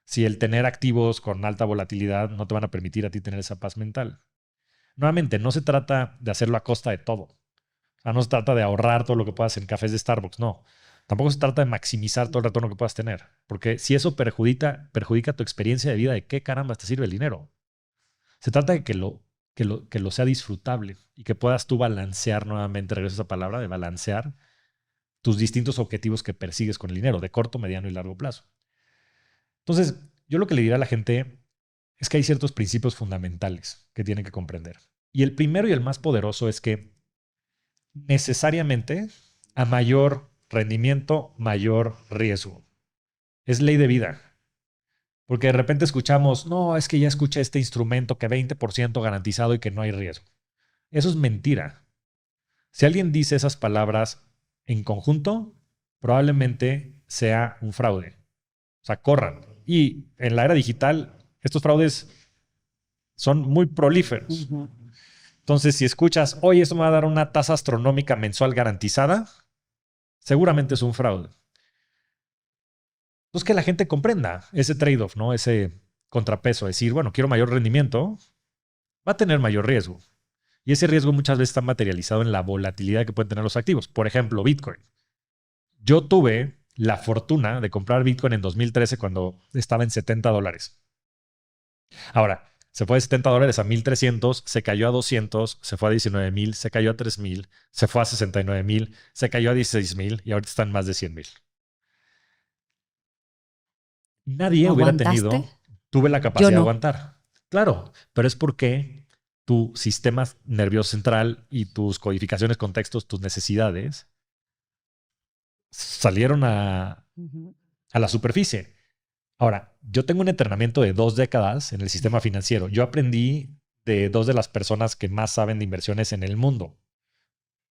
Si el tener activos con alta volatilidad no te van a permitir a ti tener esa paz mental. Nuevamente, no se trata de hacerlo a costa de todo. O sea, no se trata de ahorrar todo lo que puedas en cafés de Starbucks, no. Tampoco se trata de maximizar todo el retorno que puedas tener. Porque si eso perjudica tu experiencia de vida, ¿de qué carambas te sirve el dinero? Se trata de que lo sea disfrutable y que puedas tú balancear nuevamente, regreso a esa palabra, de balancear tus distintos objetivos que persigues con el dinero, de corto, mediano y largo plazo. Entonces, yo lo que le diré a la gente es que hay ciertos principios fundamentales que tienen que comprender. Y el primero y el más poderoso es que necesariamente a mayor rendimiento, mayor riesgo. Es ley de vida. Porque de repente escuchamos, no, es que ya escuché este instrumento que 20% garantizado y que no hay riesgo. Eso es mentira. Si alguien dice esas palabras en conjunto, probablemente sea un fraude. O sea, corran. Y en la era digital, estos fraudes son muy prolíferos. Entonces, si escuchas, oye, esto me va a dar una tasa astronómica mensual garantizada, seguramente es un fraude. Entonces, que la gente comprenda ese trade-off, ¿no? Ese contrapeso. Decir, bueno, quiero mayor rendimiento, va a tener mayor riesgo. Y ese riesgo muchas veces está materializado en la volatilidad que pueden tener los activos. Por ejemplo, Bitcoin. Yo tuve la fortuna de comprar Bitcoin en 2013 cuando estaba en $70. Ahora, se fue de $70 a 1,300, se cayó a 200, se fue a 19,000, se cayó a 3,000, se fue a 69,000, se cayó a 16,000 y ahorita están más de 100,000. Nadie hubiera tenido, tuve la capacidad de aguantar. Claro, pero es porque tu sistema nervioso central y tus codificaciones, contextos, tus necesidades salieron a la superficie. Ahora, yo tengo un entrenamiento de 2 décadas en el sistema financiero. Yo aprendí de 2 de las personas que más saben de inversiones en el mundo,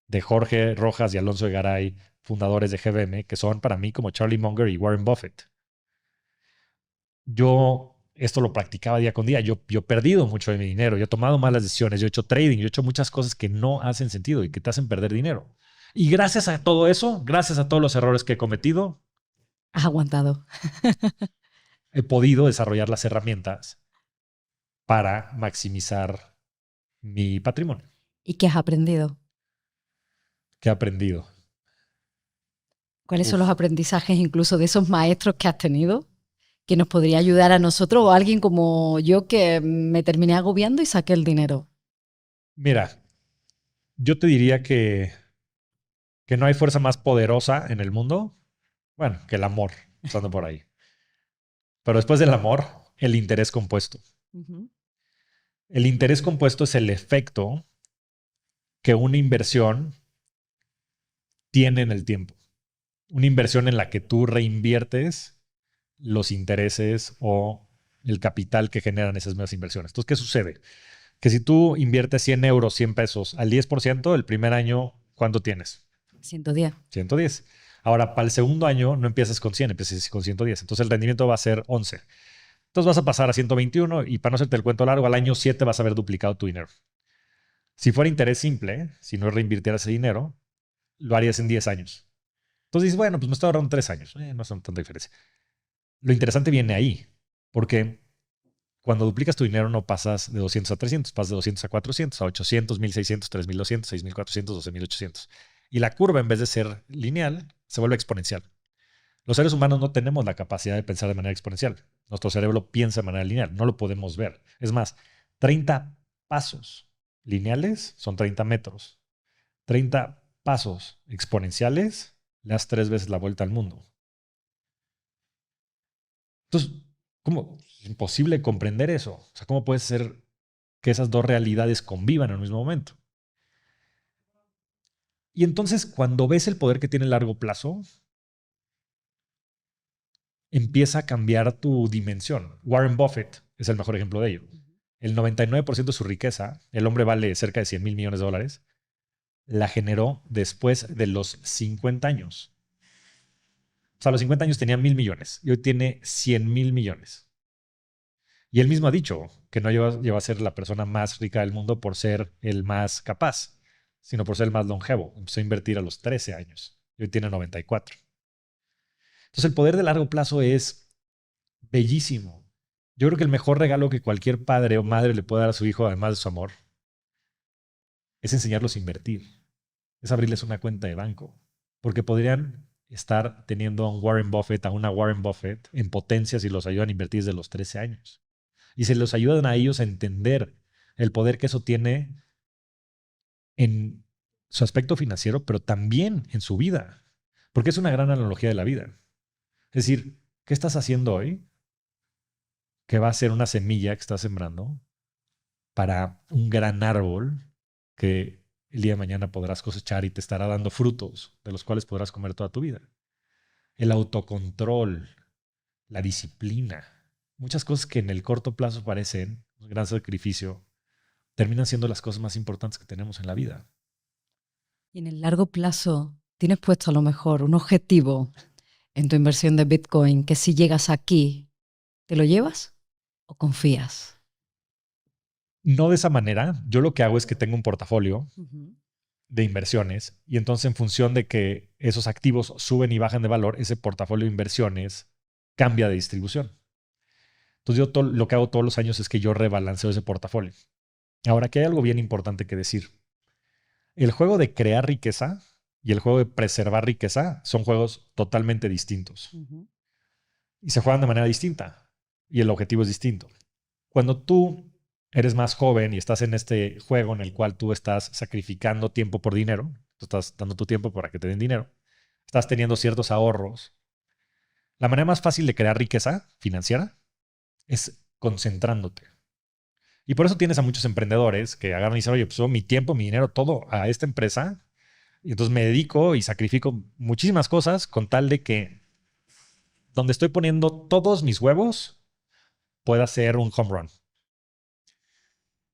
de Jorge Rojas y Alonso Egaray, fundadores de GBM, que son para mí como Charlie Munger y Warren Buffett. Yo esto lo practicaba día con día. Yo he perdido mucho de mi dinero. Yo he tomado malas decisiones. Yo he hecho trading. Yo he hecho muchas cosas que no hacen sentido y que te hacen perder dinero. Y gracias a todo eso, gracias a todos los errores que he cometido, has aguantado. He podido desarrollar las herramientas para maximizar mi patrimonio. ¿Y qué has aprendido? ¿Qué he aprendido? ¿Cuáles son los aprendizajes incluso de esos maestros que has tenido que nos podría ayudar a nosotros o a alguien como yo que me terminé agobiando y saqué el dinero? Mira, Yo te diría que no hay fuerza más poderosa en el mundo, bueno, que el amor, estando por ahí. Pero después del amor, el interés compuesto. Ujú. El interés compuesto es el efecto que una inversión tiene en el tiempo. Una inversión en la que tú reinviertes los intereses o el capital que generan esas mismas inversiones. Entonces, ¿qué sucede? Que si tú inviertes 100 euros, 100 pesos al 10%, el primer año, ¿cuánto tienes? 110. 110. Ahora, para el segundo año no empiezas con 100, empiezas con 110. Entonces el rendimiento va a ser 11. Entonces vas a pasar a 121 y para no hacerte el cuento largo, al año 7 vas a haber duplicado tu dinero. Si fuera interés simple, si no reinvirtieras ese dinero, lo harías en 10 años. Entonces dices, bueno, pues me estoy ahorrando 3 años. No son tanta diferencia. Lo interesante viene ahí, porque cuando duplicas tu dinero no pasas de 200 a 300, pasas de 200 a 400, a 800, 1600, 3200, 6400, 12800. Y la curva, en vez de ser lineal, se vuelve exponencial. Los seres humanos no tenemos la capacidad de pensar de manera exponencial. Nuestro cerebro piensa de manera lineal, no lo podemos ver. Es más, 30 pasos lineales son 30 metros. 30 pasos exponenciales le das 3 veces la vuelta al mundo. Entonces, ¿cómo? Es imposible comprender eso. O sea, ¿cómo puede ser que esas dos realidades convivan en el mismo momento? Y entonces, cuando ves el poder que tiene el largo plazo, empieza a cambiar tu dimensión. Warren Buffett es el mejor ejemplo de ello. El 99% de su riqueza, el hombre vale cerca de 100 mil millones de dólares, la generó después de los 50 años. O sea, a los 50 años tenía 1,000 millones y hoy tiene 100 mil millones. Y él mismo ha dicho que no lleva a ser la persona más rica del mundo por ser el más capaz, sino por ser el más longevo. Empezó a invertir a los 13 años y hoy tiene 94. Entonces el poder de largo plazo es bellísimo. Yo creo que el mejor regalo que cualquier padre o madre le puede dar a su hijo, además de su amor, es enseñarlos a invertir. Es abrirles una cuenta de banco. Porque podrían estar teniendo a un Warren Buffett, a una Warren Buffett en potencia si los ayudan a invertir desde los 13 años. Y se los ayudan a ellos a entender el poder que eso tiene en su aspecto financiero, pero también en su vida. Porque es una gran analogía de la vida. Es decir, ¿qué estás haciendo hoy? Que va a ser una semilla que estás sembrando para un gran árbol que el día de mañana podrás cosechar y te estará dando frutos de los cuales podrás comer toda tu vida. El autocontrol, la disciplina, muchas cosas que en el corto plazo parecen un gran sacrificio, terminan siendo las cosas más importantes que tenemos en la vida. Y en el largo plazo, tienes puesto a lo mejor un objetivo en tu inversión de Bitcoin que si llegas aquí, ¿te lo llevas o confías? No de esa manera. Yo lo que hago es que tengo un portafolio de inversiones y entonces en función de que esos activos suben y bajan de valor, ese portafolio de inversiones cambia de distribución. Entonces yo lo que hago todos los años es que yo rebalanceo ese portafolio. Ahora, aquí hay algo bien importante que decir. El juego de crear riqueza y el juego de preservar riqueza son juegos totalmente distintos. Y se juegan de manera distinta y el objetivo es distinto. Cuando tú eres más joven y estás en este juego en el cual tú estás sacrificando tiempo por dinero, tú estás dando tu tiempo para que te den dinero, estás teniendo ciertos ahorros. La manera más fácil de crear riqueza financiera es concentrándote. Y por eso tienes a muchos emprendedores que agarran y dicen, oye, pues mi tiempo, mi dinero, todo a esta empresa. Y entonces me dedico y sacrifico muchísimas cosas con tal de que donde estoy poniendo todos mis huevos pueda ser un home run.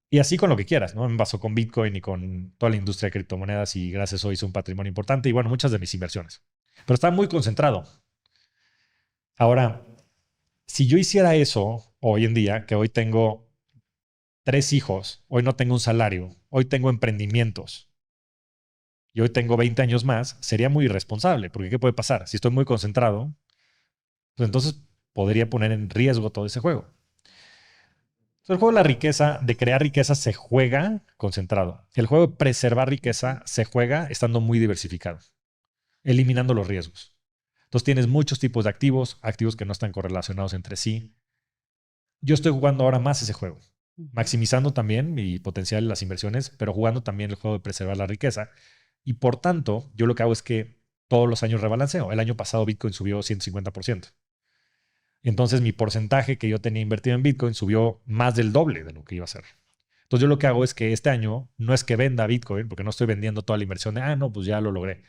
Y así con lo que quieras, ¿no? Me pasó con Bitcoin y con toda la industria de criptomonedas y gracias a eso hice un patrimonio importante y bueno, muchas de mis inversiones. Pero estaba muy concentrado. Ahora, si yo hiciera eso hoy en día, que hoy tengo 3 hijos, hoy no tengo un salario, hoy tengo emprendimientos y hoy tengo 20 años más, sería muy irresponsable, porque ¿qué puede pasar? Si estoy muy concentrado, pues entonces podría poner en riesgo todo ese juego. El juego de la riqueza, de crear riqueza, se juega concentrado. El juego de preservar riqueza se juega estando muy diversificado, eliminando los riesgos. Entonces tienes muchos tipos de activos, activos que no están correlacionados entre sí. Yo estoy jugando ahora más ese juego. maximizando también mi potencial en las inversiones, pero jugando también el juego de preservar la riqueza. Y por tanto, yo lo que hago es que todos los años rebalanceo. El año pasado Bitcoin subió 150%. Entonces mi porcentaje que yo tenía invertido en Bitcoin subió más del doble de lo que iba a ser. Entonces yo lo que hago es que este año no es que venda Bitcoin, porque no estoy vendiendo toda la inversión de, no, pues ya lo logré.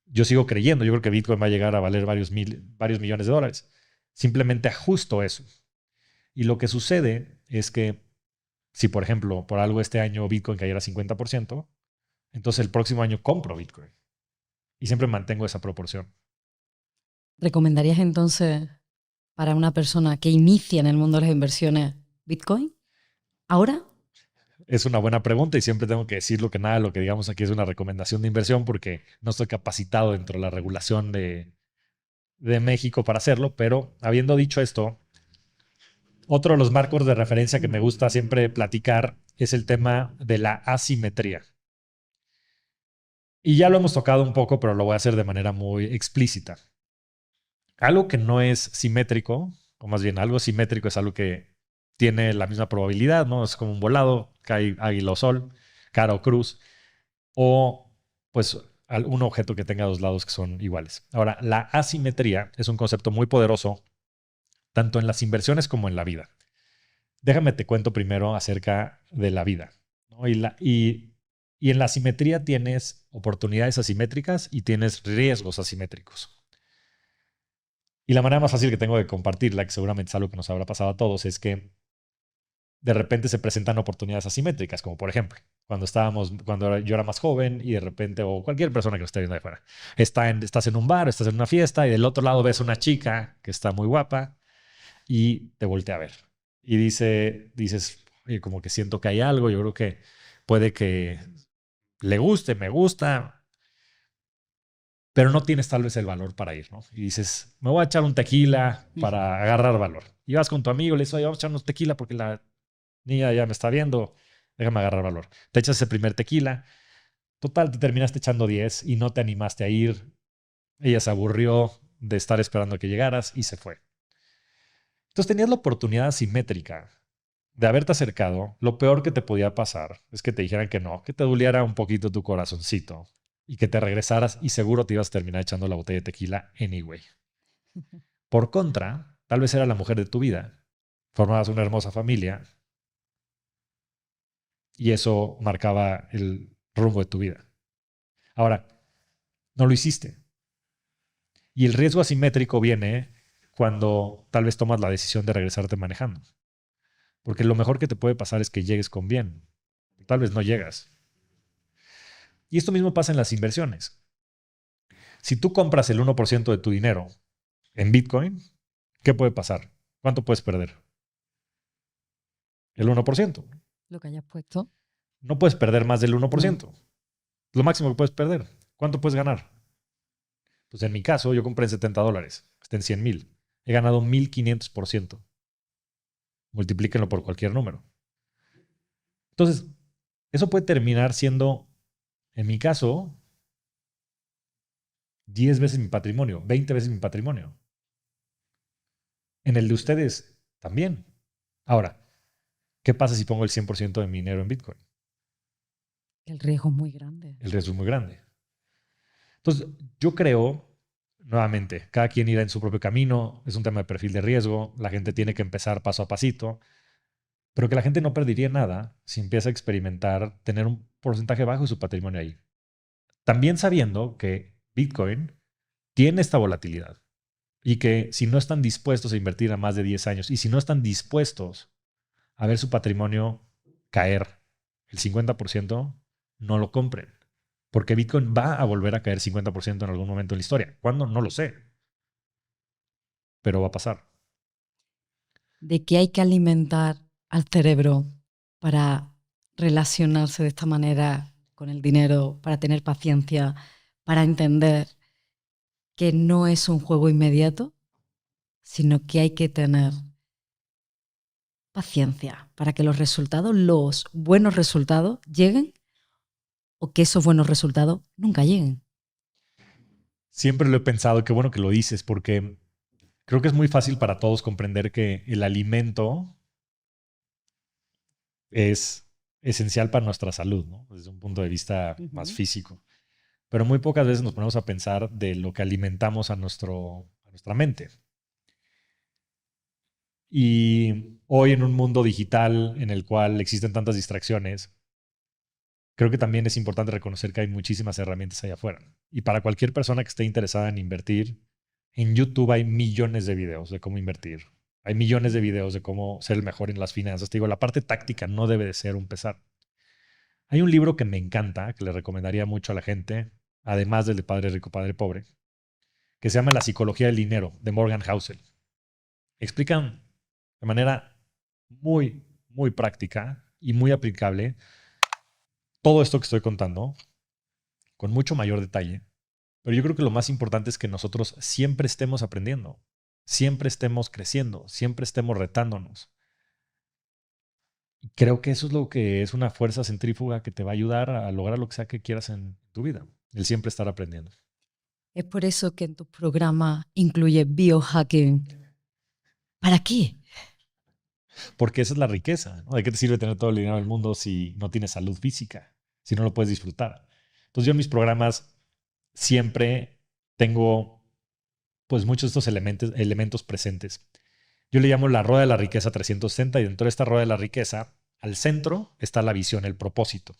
Yo sigo creyendo, yo creo que Bitcoin va a llegar a valer varios millones de dólares. Simplemente ajusto eso. Y lo que sucede es que si, por ejemplo, por algo este año Bitcoin cayera 50%, entonces el próximo año compro Bitcoin. Y siempre mantengo esa proporción. ¿Recomendarías entonces para una persona que inicia en el mundo de las inversiones Bitcoin ahora? Es una buena pregunta y siempre tengo que decirlo que nada de lo que digamos aquí es una recomendación de inversión porque no estoy capacitado dentro de la regulación de México para hacerlo, pero habiendo dicho esto, otro de los marcos de referencia que me gusta siempre platicar es el tema de la asimetría. Y ya lo hemos tocado un poco, pero lo voy a hacer de manera muy explícita. Algo que no es simétrico, o más bien algo simétrico es algo que tiene la misma probabilidad, ¿no? Es como un volado, cae águila o sol, cara o cruz, o pues un objeto que tenga dos lados que son iguales. Ahora, la asimetría es un concepto muy poderoso, tanto en las inversiones como en la vida. Déjame te cuento primero acerca de la vida, ¿no? Y en la asimetría tienes oportunidades asimétricas y tienes riesgos asimétricos. Y la manera más fácil que tengo de compartirla, que seguramente es algo que nos habrá pasado a todos, es que de repente se presentan oportunidades asimétricas, como por ejemplo, cuando yo era más joven y de repente, o cualquier persona que lo esté viendo de fuera, estás en un bar, estás en una fiesta y del otro lado ves una chica que está muy guapa y te voltea a ver. Y dices, oye, como que siento que hay algo, yo creo que puede que le guste, me gusta, pero no tienes tal vez el valor para ir, ¿no? Y dices, me voy a echar un tequila para agarrar valor. Y vas con tu amigo, le dices, oye, vamos a echarnos tequila porque la niña ya me está viendo, déjame agarrar valor. Te echas ese primer tequila, total, te terminaste echando 10 y no te animaste a ir. Ella se aburrió de estar esperando a que llegaras y se fue. Entonces tenías la oportunidad asimétrica de haberte acercado. Lo peor que te podía pasar es que te dijeran que no, que te doliera un poquito tu corazoncito y que te regresaras y seguro te ibas a terminar echando la botella de tequila anyway. Por contra, tal vez era la mujer de tu vida, formabas una hermosa familia y eso marcaba el rumbo de tu vida. Ahora, no lo hiciste. Y el riesgo asimétrico viene cuando tal vez tomas la decisión de regresarte manejando. Porque lo mejor que te puede pasar es que llegues con bien. Tal vez no llegas. Y esto mismo pasa en las inversiones. Si tú compras el 1% de tu dinero en Bitcoin, ¿qué puede pasar? ¿Cuánto puedes perder? El 1%. Lo que hayas puesto. No puedes perder más del 1%. Lo máximo que puedes perder. ¿Cuánto puedes ganar? Pues en mi caso, yo compré en $70. Está en 100,000. He ganado 1,500%. Multiplíquenlo por cualquier número. Entonces, eso puede terminar siendo, en mi caso, 10 veces mi patrimonio, 20 veces mi patrimonio. En el de ustedes también. Ahora, ¿qué pasa si pongo el 100% de mi dinero en Bitcoin? El riesgo es muy grande. El riesgo es muy grande. Entonces, yo creo, nuevamente, cada quien irá en su propio camino, es un tema de perfil de riesgo, la gente tiene que empezar paso a pasito, pero que la gente no perdería nada si empieza a experimentar tener un porcentaje bajo de su patrimonio ahí. También sabiendo que Bitcoin tiene esta volatilidad y que si no están dispuestos a invertir a más de 10 años y si no están dispuestos a ver su patrimonio caer el 50%, no lo compren. Porque Bitcoin va a volver a caer 50% en algún momento en la historia. ¿Cuándo? No lo sé. Pero va a pasar. ¿De qué hay que alimentar al cerebro para relacionarse de esta manera con el dinero, para tener paciencia, para entender que no es un juego inmediato, sino que hay que tener paciencia para que los resultados, los buenos resultados, lleguen o que esos buenos resultados nunca lleguen? Siempre lo he pensado, qué bueno que lo dices, porque creo que es muy fácil para todos comprender que el alimento es esencial para nuestra salud, ¿no? Desde un punto de vista más Ujú. físico. Pero muy pocas veces nos ponemos a pensar de lo que alimentamos a nuestra mente. Y hoy en un mundo digital en el cual existen tantas distracciones, creo que también es importante reconocer que hay muchísimas herramientas allá afuera. Y para cualquier persona que esté interesada en invertir, en YouTube hay millones de videos de cómo invertir. Hay millones de videos de cómo ser el mejor en las finanzas. Te digo, la parte táctica no debe de ser un pesar. Hay un libro que me encanta, que le recomendaría mucho a la gente, además del de Padre Rico, Padre Pobre, que se llama La psicología del dinero, de Morgan Housel. Explican de manera muy, muy práctica y muy aplicable todo esto que estoy contando, con mucho mayor detalle. Pero yo creo que lo más importante es que nosotros siempre estemos aprendiendo, siempre estemos creciendo, siempre estemos retándonos. Y creo que eso es lo que es una fuerza centrífuga que te va a ayudar a lograr lo que sea que quieras en tu vida, el siempre estar aprendiendo. Es por eso que en tu programa incluye biohacking. ¿Para qué? Porque esa es la riqueza, ¿no? ¿De qué te sirve tener todo el dinero del mundo si no tienes salud física? Si no lo puedes disfrutar. Entonces yo en mis programas siempre tengo pues muchos de estos elementos presentes. Yo le llamo la rueda de la riqueza 360 y dentro de esta rueda de la riqueza, al centro está la visión, el propósito.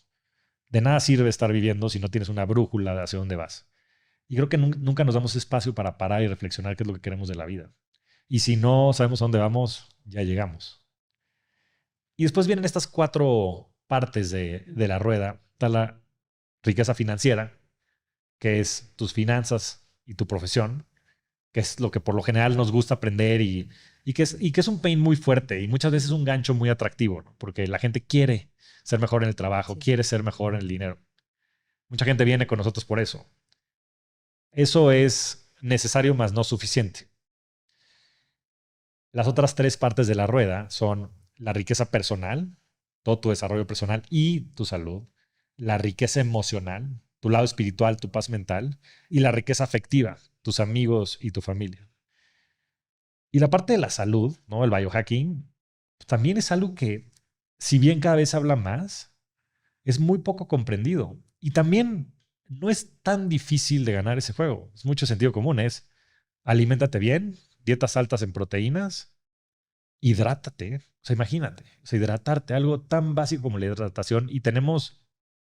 De nada sirve estar viviendo si no tienes una brújula de hacia dónde vas. Y creo que nunca nos damos espacio para parar y reflexionar qué es lo que queremos de la vida. Y si no sabemos a dónde vamos, ya llegamos. Y después vienen estas 4 partes de la rueda. Está la riqueza financiera, que es tus finanzas y tu profesión, que es lo que por lo general nos gusta aprender y que es un pain muy fuerte y muchas veces un gancho muy atractivo, ¿no? Porque la gente quiere ser mejor en el trabajo, Sí. quiere ser mejor en el dinero. Mucha gente viene con nosotros por eso. Eso es necesario, más no suficiente. Las otras 3 partes de la rueda son la riqueza personal, todo tu desarrollo personal y tu salud, la riqueza emocional, tu lado espiritual, tu paz mental, y la riqueza afectiva, tus amigos y tu familia. Y la parte de la salud, ¿no? El biohacking, pues, también es algo que, si bien cada vez se habla más, es muy poco comprendido. Y también no es tan difícil de ganar ese juego. Es mucho sentido común. Es aliméntate bien, dietas altas en proteínas, hidrátate. O sea, imagínate, o sea, hidratarte, algo tan básico como la hidratación. Y tenemos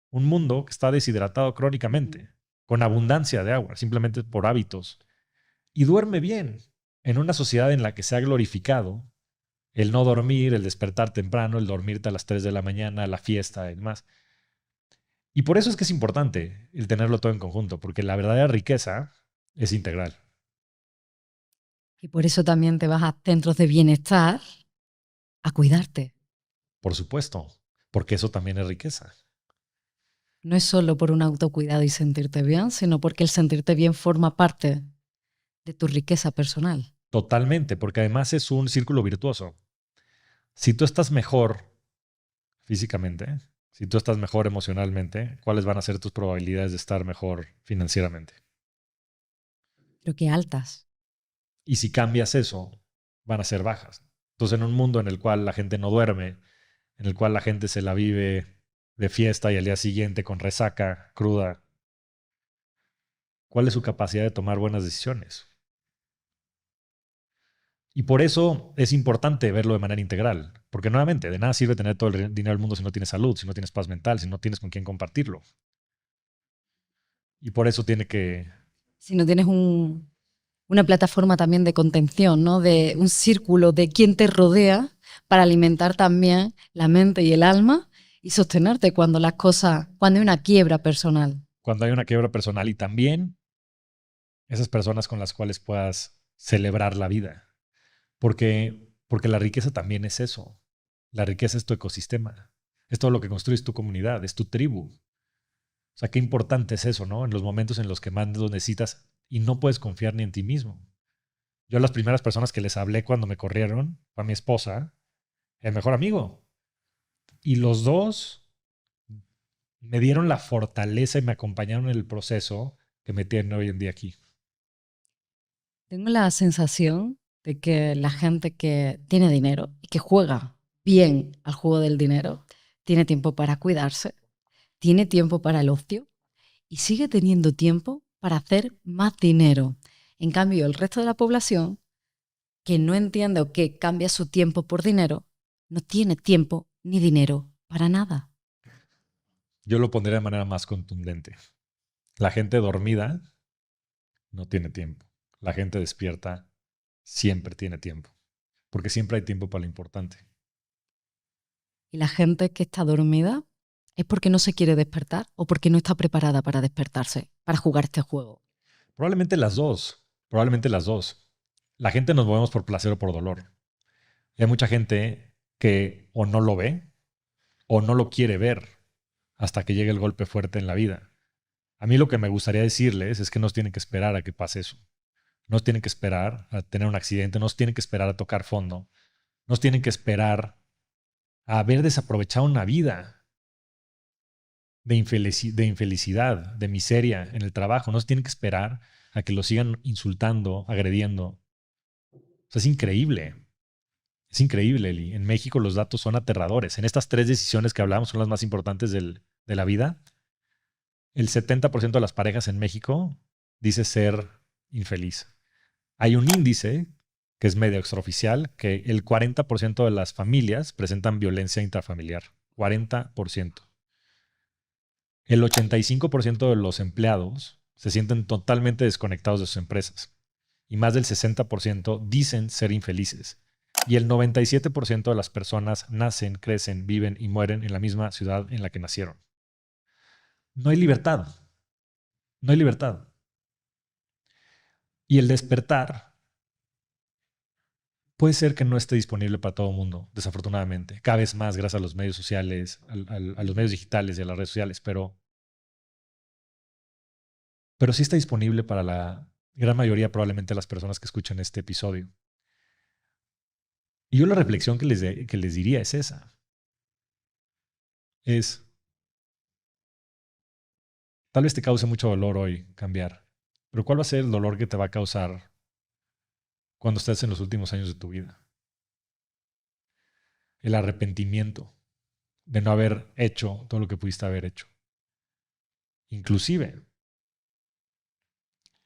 un mundo que está deshidratado crónicamente, con abundancia de agua, simplemente por hábitos. Y duerme bien. En una sociedad en la que se ha glorificado el no dormir, el despertar temprano, el dormirte a las 3 de la mañana, la fiesta y demás. Y por eso es que es importante el tenerlo todo en conjunto, porque la verdadera riqueza es integral. Y por eso también te vas a centros de bienestar a cuidarte. Por supuesto, porque eso también es riqueza. No es solo por un autocuidado y sentirte bien, sino porque el sentirte bien forma parte de tu riqueza personal. Totalmente, porque además es un círculo virtuoso. Si tú estás mejor físicamente, si tú estás mejor emocionalmente, ¿cuáles van a ser tus probabilidades de estar mejor financieramente? Creo que altas. Y si cambias eso, van a ser bajas. Entonces, en un mundo en el cual la gente no duerme, en el cual la gente se la vive de fiesta y al día siguiente con resaca, cruda, ¿cuál es su capacidad de tomar buenas decisiones? Y por eso es importante verlo de manera integral, porque nuevamente, de nada sirve tener todo el dinero del mundo si no tienes salud, si no tienes paz mental, si no tienes con quién compartirlo. Y por eso tiene que... Si no tienes una plataforma también de contención, ¿no? De un círculo de quien te rodea para alimentar también la mente y el alma y sostenerte cuando cuando hay una quiebra personal. Cuando hay una quiebra personal y también esas personas con las cuales puedas celebrar la vida. Porque la riqueza también es eso. La riqueza es tu ecosistema. Es todo lo que construyes tu comunidad, es tu tribu. O sea, qué importante es eso, ¿no? En los momentos en los que más lo necesitas y no puedes confiar ni en ti mismo. Yo a las primeras personas que les hablé cuando me corrieron fue a mi esposa, el mejor amigo. Y los dos me dieron la fortaleza y me acompañaron en el proceso que me tienen hoy en día aquí. Tengo la sensación de que la gente que tiene dinero y que juega bien al juego del dinero tiene tiempo para cuidarse, tiene tiempo para el ocio y sigue teniendo tiempo para hacer más dinero. En cambio, el resto de la población que no entiende o que cambia su tiempo por dinero, no tiene tiempo ni dinero para nada. Yo lo pondría de manera más contundente. La gente dormida no tiene tiempo. La gente despierta siempre tiene tiempo. Porque siempre hay tiempo para lo importante. Y la gente que está dormida es porque no se quiere despertar o porque no está preparada para despertarse, para jugar este juego. Probablemente las dos. Probablemente las dos. La gente nos movemos por placer o por dolor. Y hay mucha gente que o no lo ve o no lo quiere ver hasta que llegue el golpe fuerte en la vida. A mí lo que me gustaría decirles es que no tienen que esperar a que pase eso. No tienen que esperar a tener un accidente, no tienen que esperar a tocar fondo, no tienen que esperar a haber desaprovechado una vida de infelicidad, de miseria en el trabajo. No tienen que esperar a que lo sigan insultando, agrediendo. O sea, es increíble. Es increíble, Eli. En México los datos son aterradores. En estas 3 decisiones que hablamos son las más importantes de la vida. El 70% de las parejas en México dice ser infeliz. Hay un índice que es medio extraoficial, que el 40% de las familias presentan violencia intrafamiliar. 40%. El 85% de los empleados se sienten totalmente desconectados de sus empresas. Y más del 60% dicen ser infelices. Y el 97% de las personas nacen, crecen, viven y mueren en la misma ciudad en la que nacieron. No hay libertad. No hay libertad. Y el despertar puede ser que no esté disponible para todo el mundo, desafortunadamente. Cada vez más gracias a los medios sociales, a los medios digitales y a las redes sociales, pero sí está disponible para la gran mayoría, probablemente, de las personas que escuchan este episodio. Y yo la reflexión que les diría es esa. Tal vez te cause mucho dolor hoy cambiar, pero ¿cuál va a ser el dolor que te va a causar cuando estés en los últimos años de tu vida? El arrepentimiento de no haber hecho todo lo que pudiste haber hecho. Inclusive,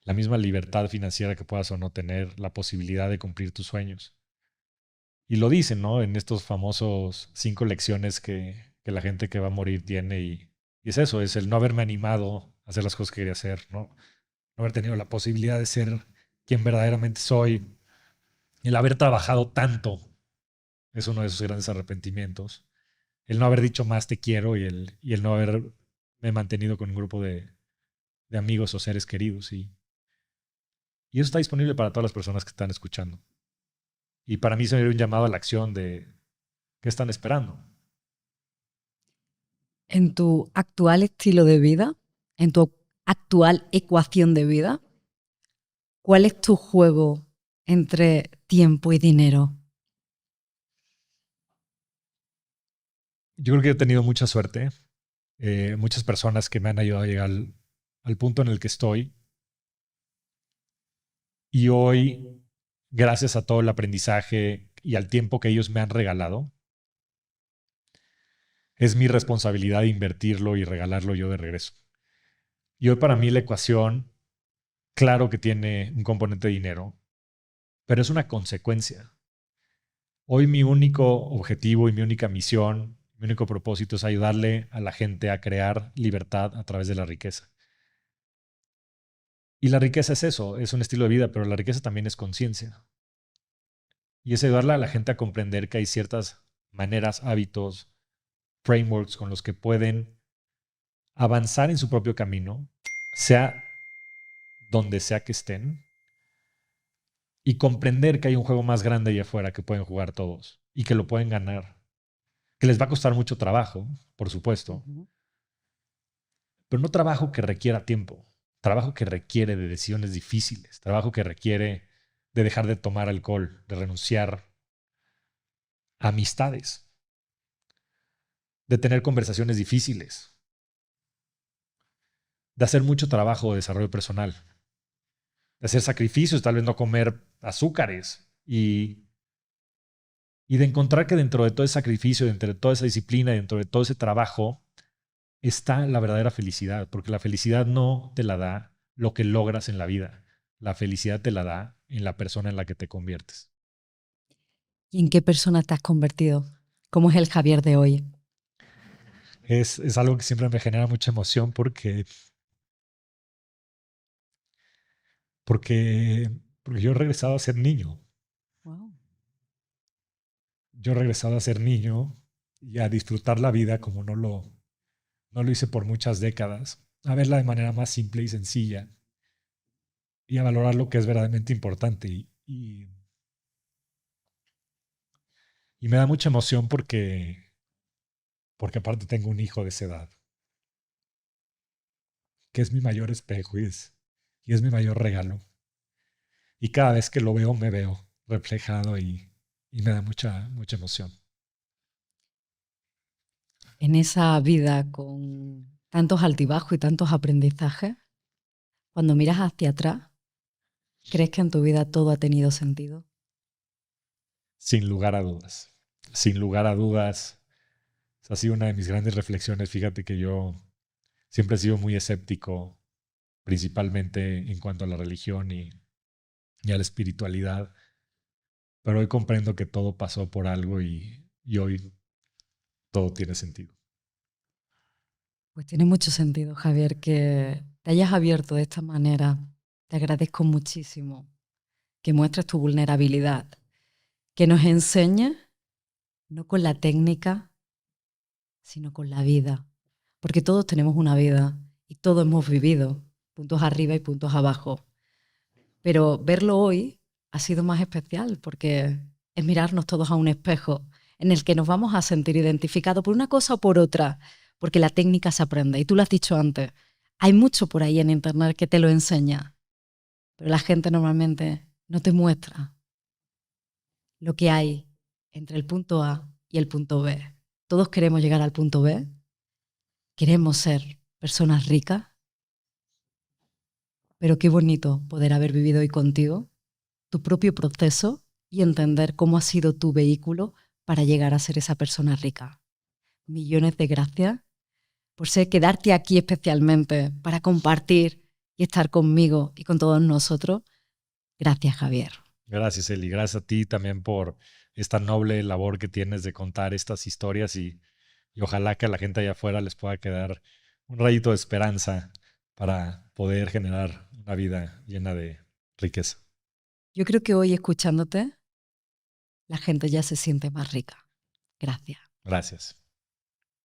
la misma libertad financiera que puedas o no tener, la posibilidad de cumplir tus sueños. Y lo dicen, ¿no? En estos famosos 5 lecciones que la gente que va a morir tiene. Y es eso, es el no haberme animado a hacer las cosas que quería hacer, ¿no? No haber tenido la posibilidad de ser quien verdaderamente soy. El haber trabajado tanto es uno de esos grandes arrepentimientos. El no haber dicho más te quiero y el no haberme mantenido con un grupo de amigos o seres queridos. Y eso está disponible para todas las personas que están escuchando. Y para mí sería un llamado a la acción de ¿qué están esperando? En tu actual estilo de vida, en tu actual ecuación de vida, ¿cuál es tu juego entre tiempo y dinero? Yo creo que he tenido mucha suerte. Muchas personas que me han ayudado a llegar al punto en el que estoy. Y hoy, gracias a todo el aprendizaje y al tiempo que ellos me han regalado, es mi responsabilidad invertirlo y regalarlo yo de regreso. Y hoy para mí la ecuación, claro que tiene un componente de dinero, pero es una consecuencia. Hoy mi único objetivo y mi única misión, mi único propósito es ayudarle a la gente a crear libertad a través de la riqueza. Y la riqueza es eso, es un estilo de vida, pero la riqueza también es conciencia. Y es ayudarle a la gente a comprender que hay ciertas maneras, hábitos, frameworks con los que pueden avanzar en su propio camino, sea donde sea que estén, y comprender que hay un juego más grande allá afuera que pueden jugar todos y que lo pueden ganar. Que les va a costar mucho trabajo, por supuesto, pero no trabajo que requiera tiempo, trabajo que requiere de decisiones difíciles, trabajo que requiere de dejar de tomar alcohol, de renunciar a amistades, de tener conversaciones difíciles, de hacer mucho trabajo de desarrollo personal, de hacer sacrificios, tal vez no comer azúcares y Y de encontrar que dentro de todo ese sacrificio, dentro de toda esa disciplina, dentro de todo ese trabajo, está la verdadera felicidad, porque la felicidad no te la da lo que logras en la vida. La felicidad te la da en la persona en la que te conviertes. ¿Y en qué persona te has convertido? ¿Cómo es el Javier de hoy? Es algo que siempre me genera mucha emoción porque yo he regresado a ser niño. Wow. Yo he regresado a ser niño y a disfrutar la vida como no lo hice por muchas décadas, a verla de manera más simple y sencilla y a valorar lo que es verdaderamente importante. Y me da mucha emoción porque aparte tengo un hijo de esa edad, que es mi mayor espejo y es mi mayor regalo. Y cada vez que lo veo, me veo reflejado y me da mucha emoción. En esa vida con tantos altibajos y tantos aprendizajes, cuando miras hacia atrás, ¿crees que en tu vida todo ha tenido sentido? Sin lugar a dudas. Sin lugar a dudas. Esa ha sido una de mis grandes reflexiones. Fíjate que yo siempre he sido muy escéptico, principalmente en cuanto a la religión y a la espiritualidad. Pero hoy comprendo que todo pasó por algo y hoy todo tiene sentido. Pues tiene mucho sentido, Javier, que te hayas abierto de esta manera. Te agradezco muchísimo que muestres tu vulnerabilidad, que nos enseñes, no con la técnica, sino con la vida. Porque todos tenemos una vida y todos hemos vivido, puntos arriba y puntos abajo. Pero verlo hoy ha sido más especial porque es mirarnos todos a un espejo en el que nos vamos a sentir identificados por una cosa o por otra, porque la técnica se aprende. Y tú lo has dicho antes, hay mucho por ahí en internet que te lo enseña, pero la gente normalmente no te muestra lo que hay entre el punto A y el punto B. Todos queremos llegar al punto B, queremos ser personas ricas, pero qué bonito poder haber vivido hoy contigo tu propio proceso y entender cómo ha sido tu vehículo para llegar a ser esa persona rica. Millones de gracias por quedarte aquí especialmente para compartir y estar conmigo y con todos nosotros. Gracias, Javier. Gracias, Eli. Gracias a ti también por esta noble labor que tienes de contar estas historias y ojalá que a la gente allá afuera les pueda quedar un rayito de esperanza para poder generar una vida llena de riqueza. Yo creo que hoy escuchándote, la gente ya se siente más rica. Gracias. Gracias.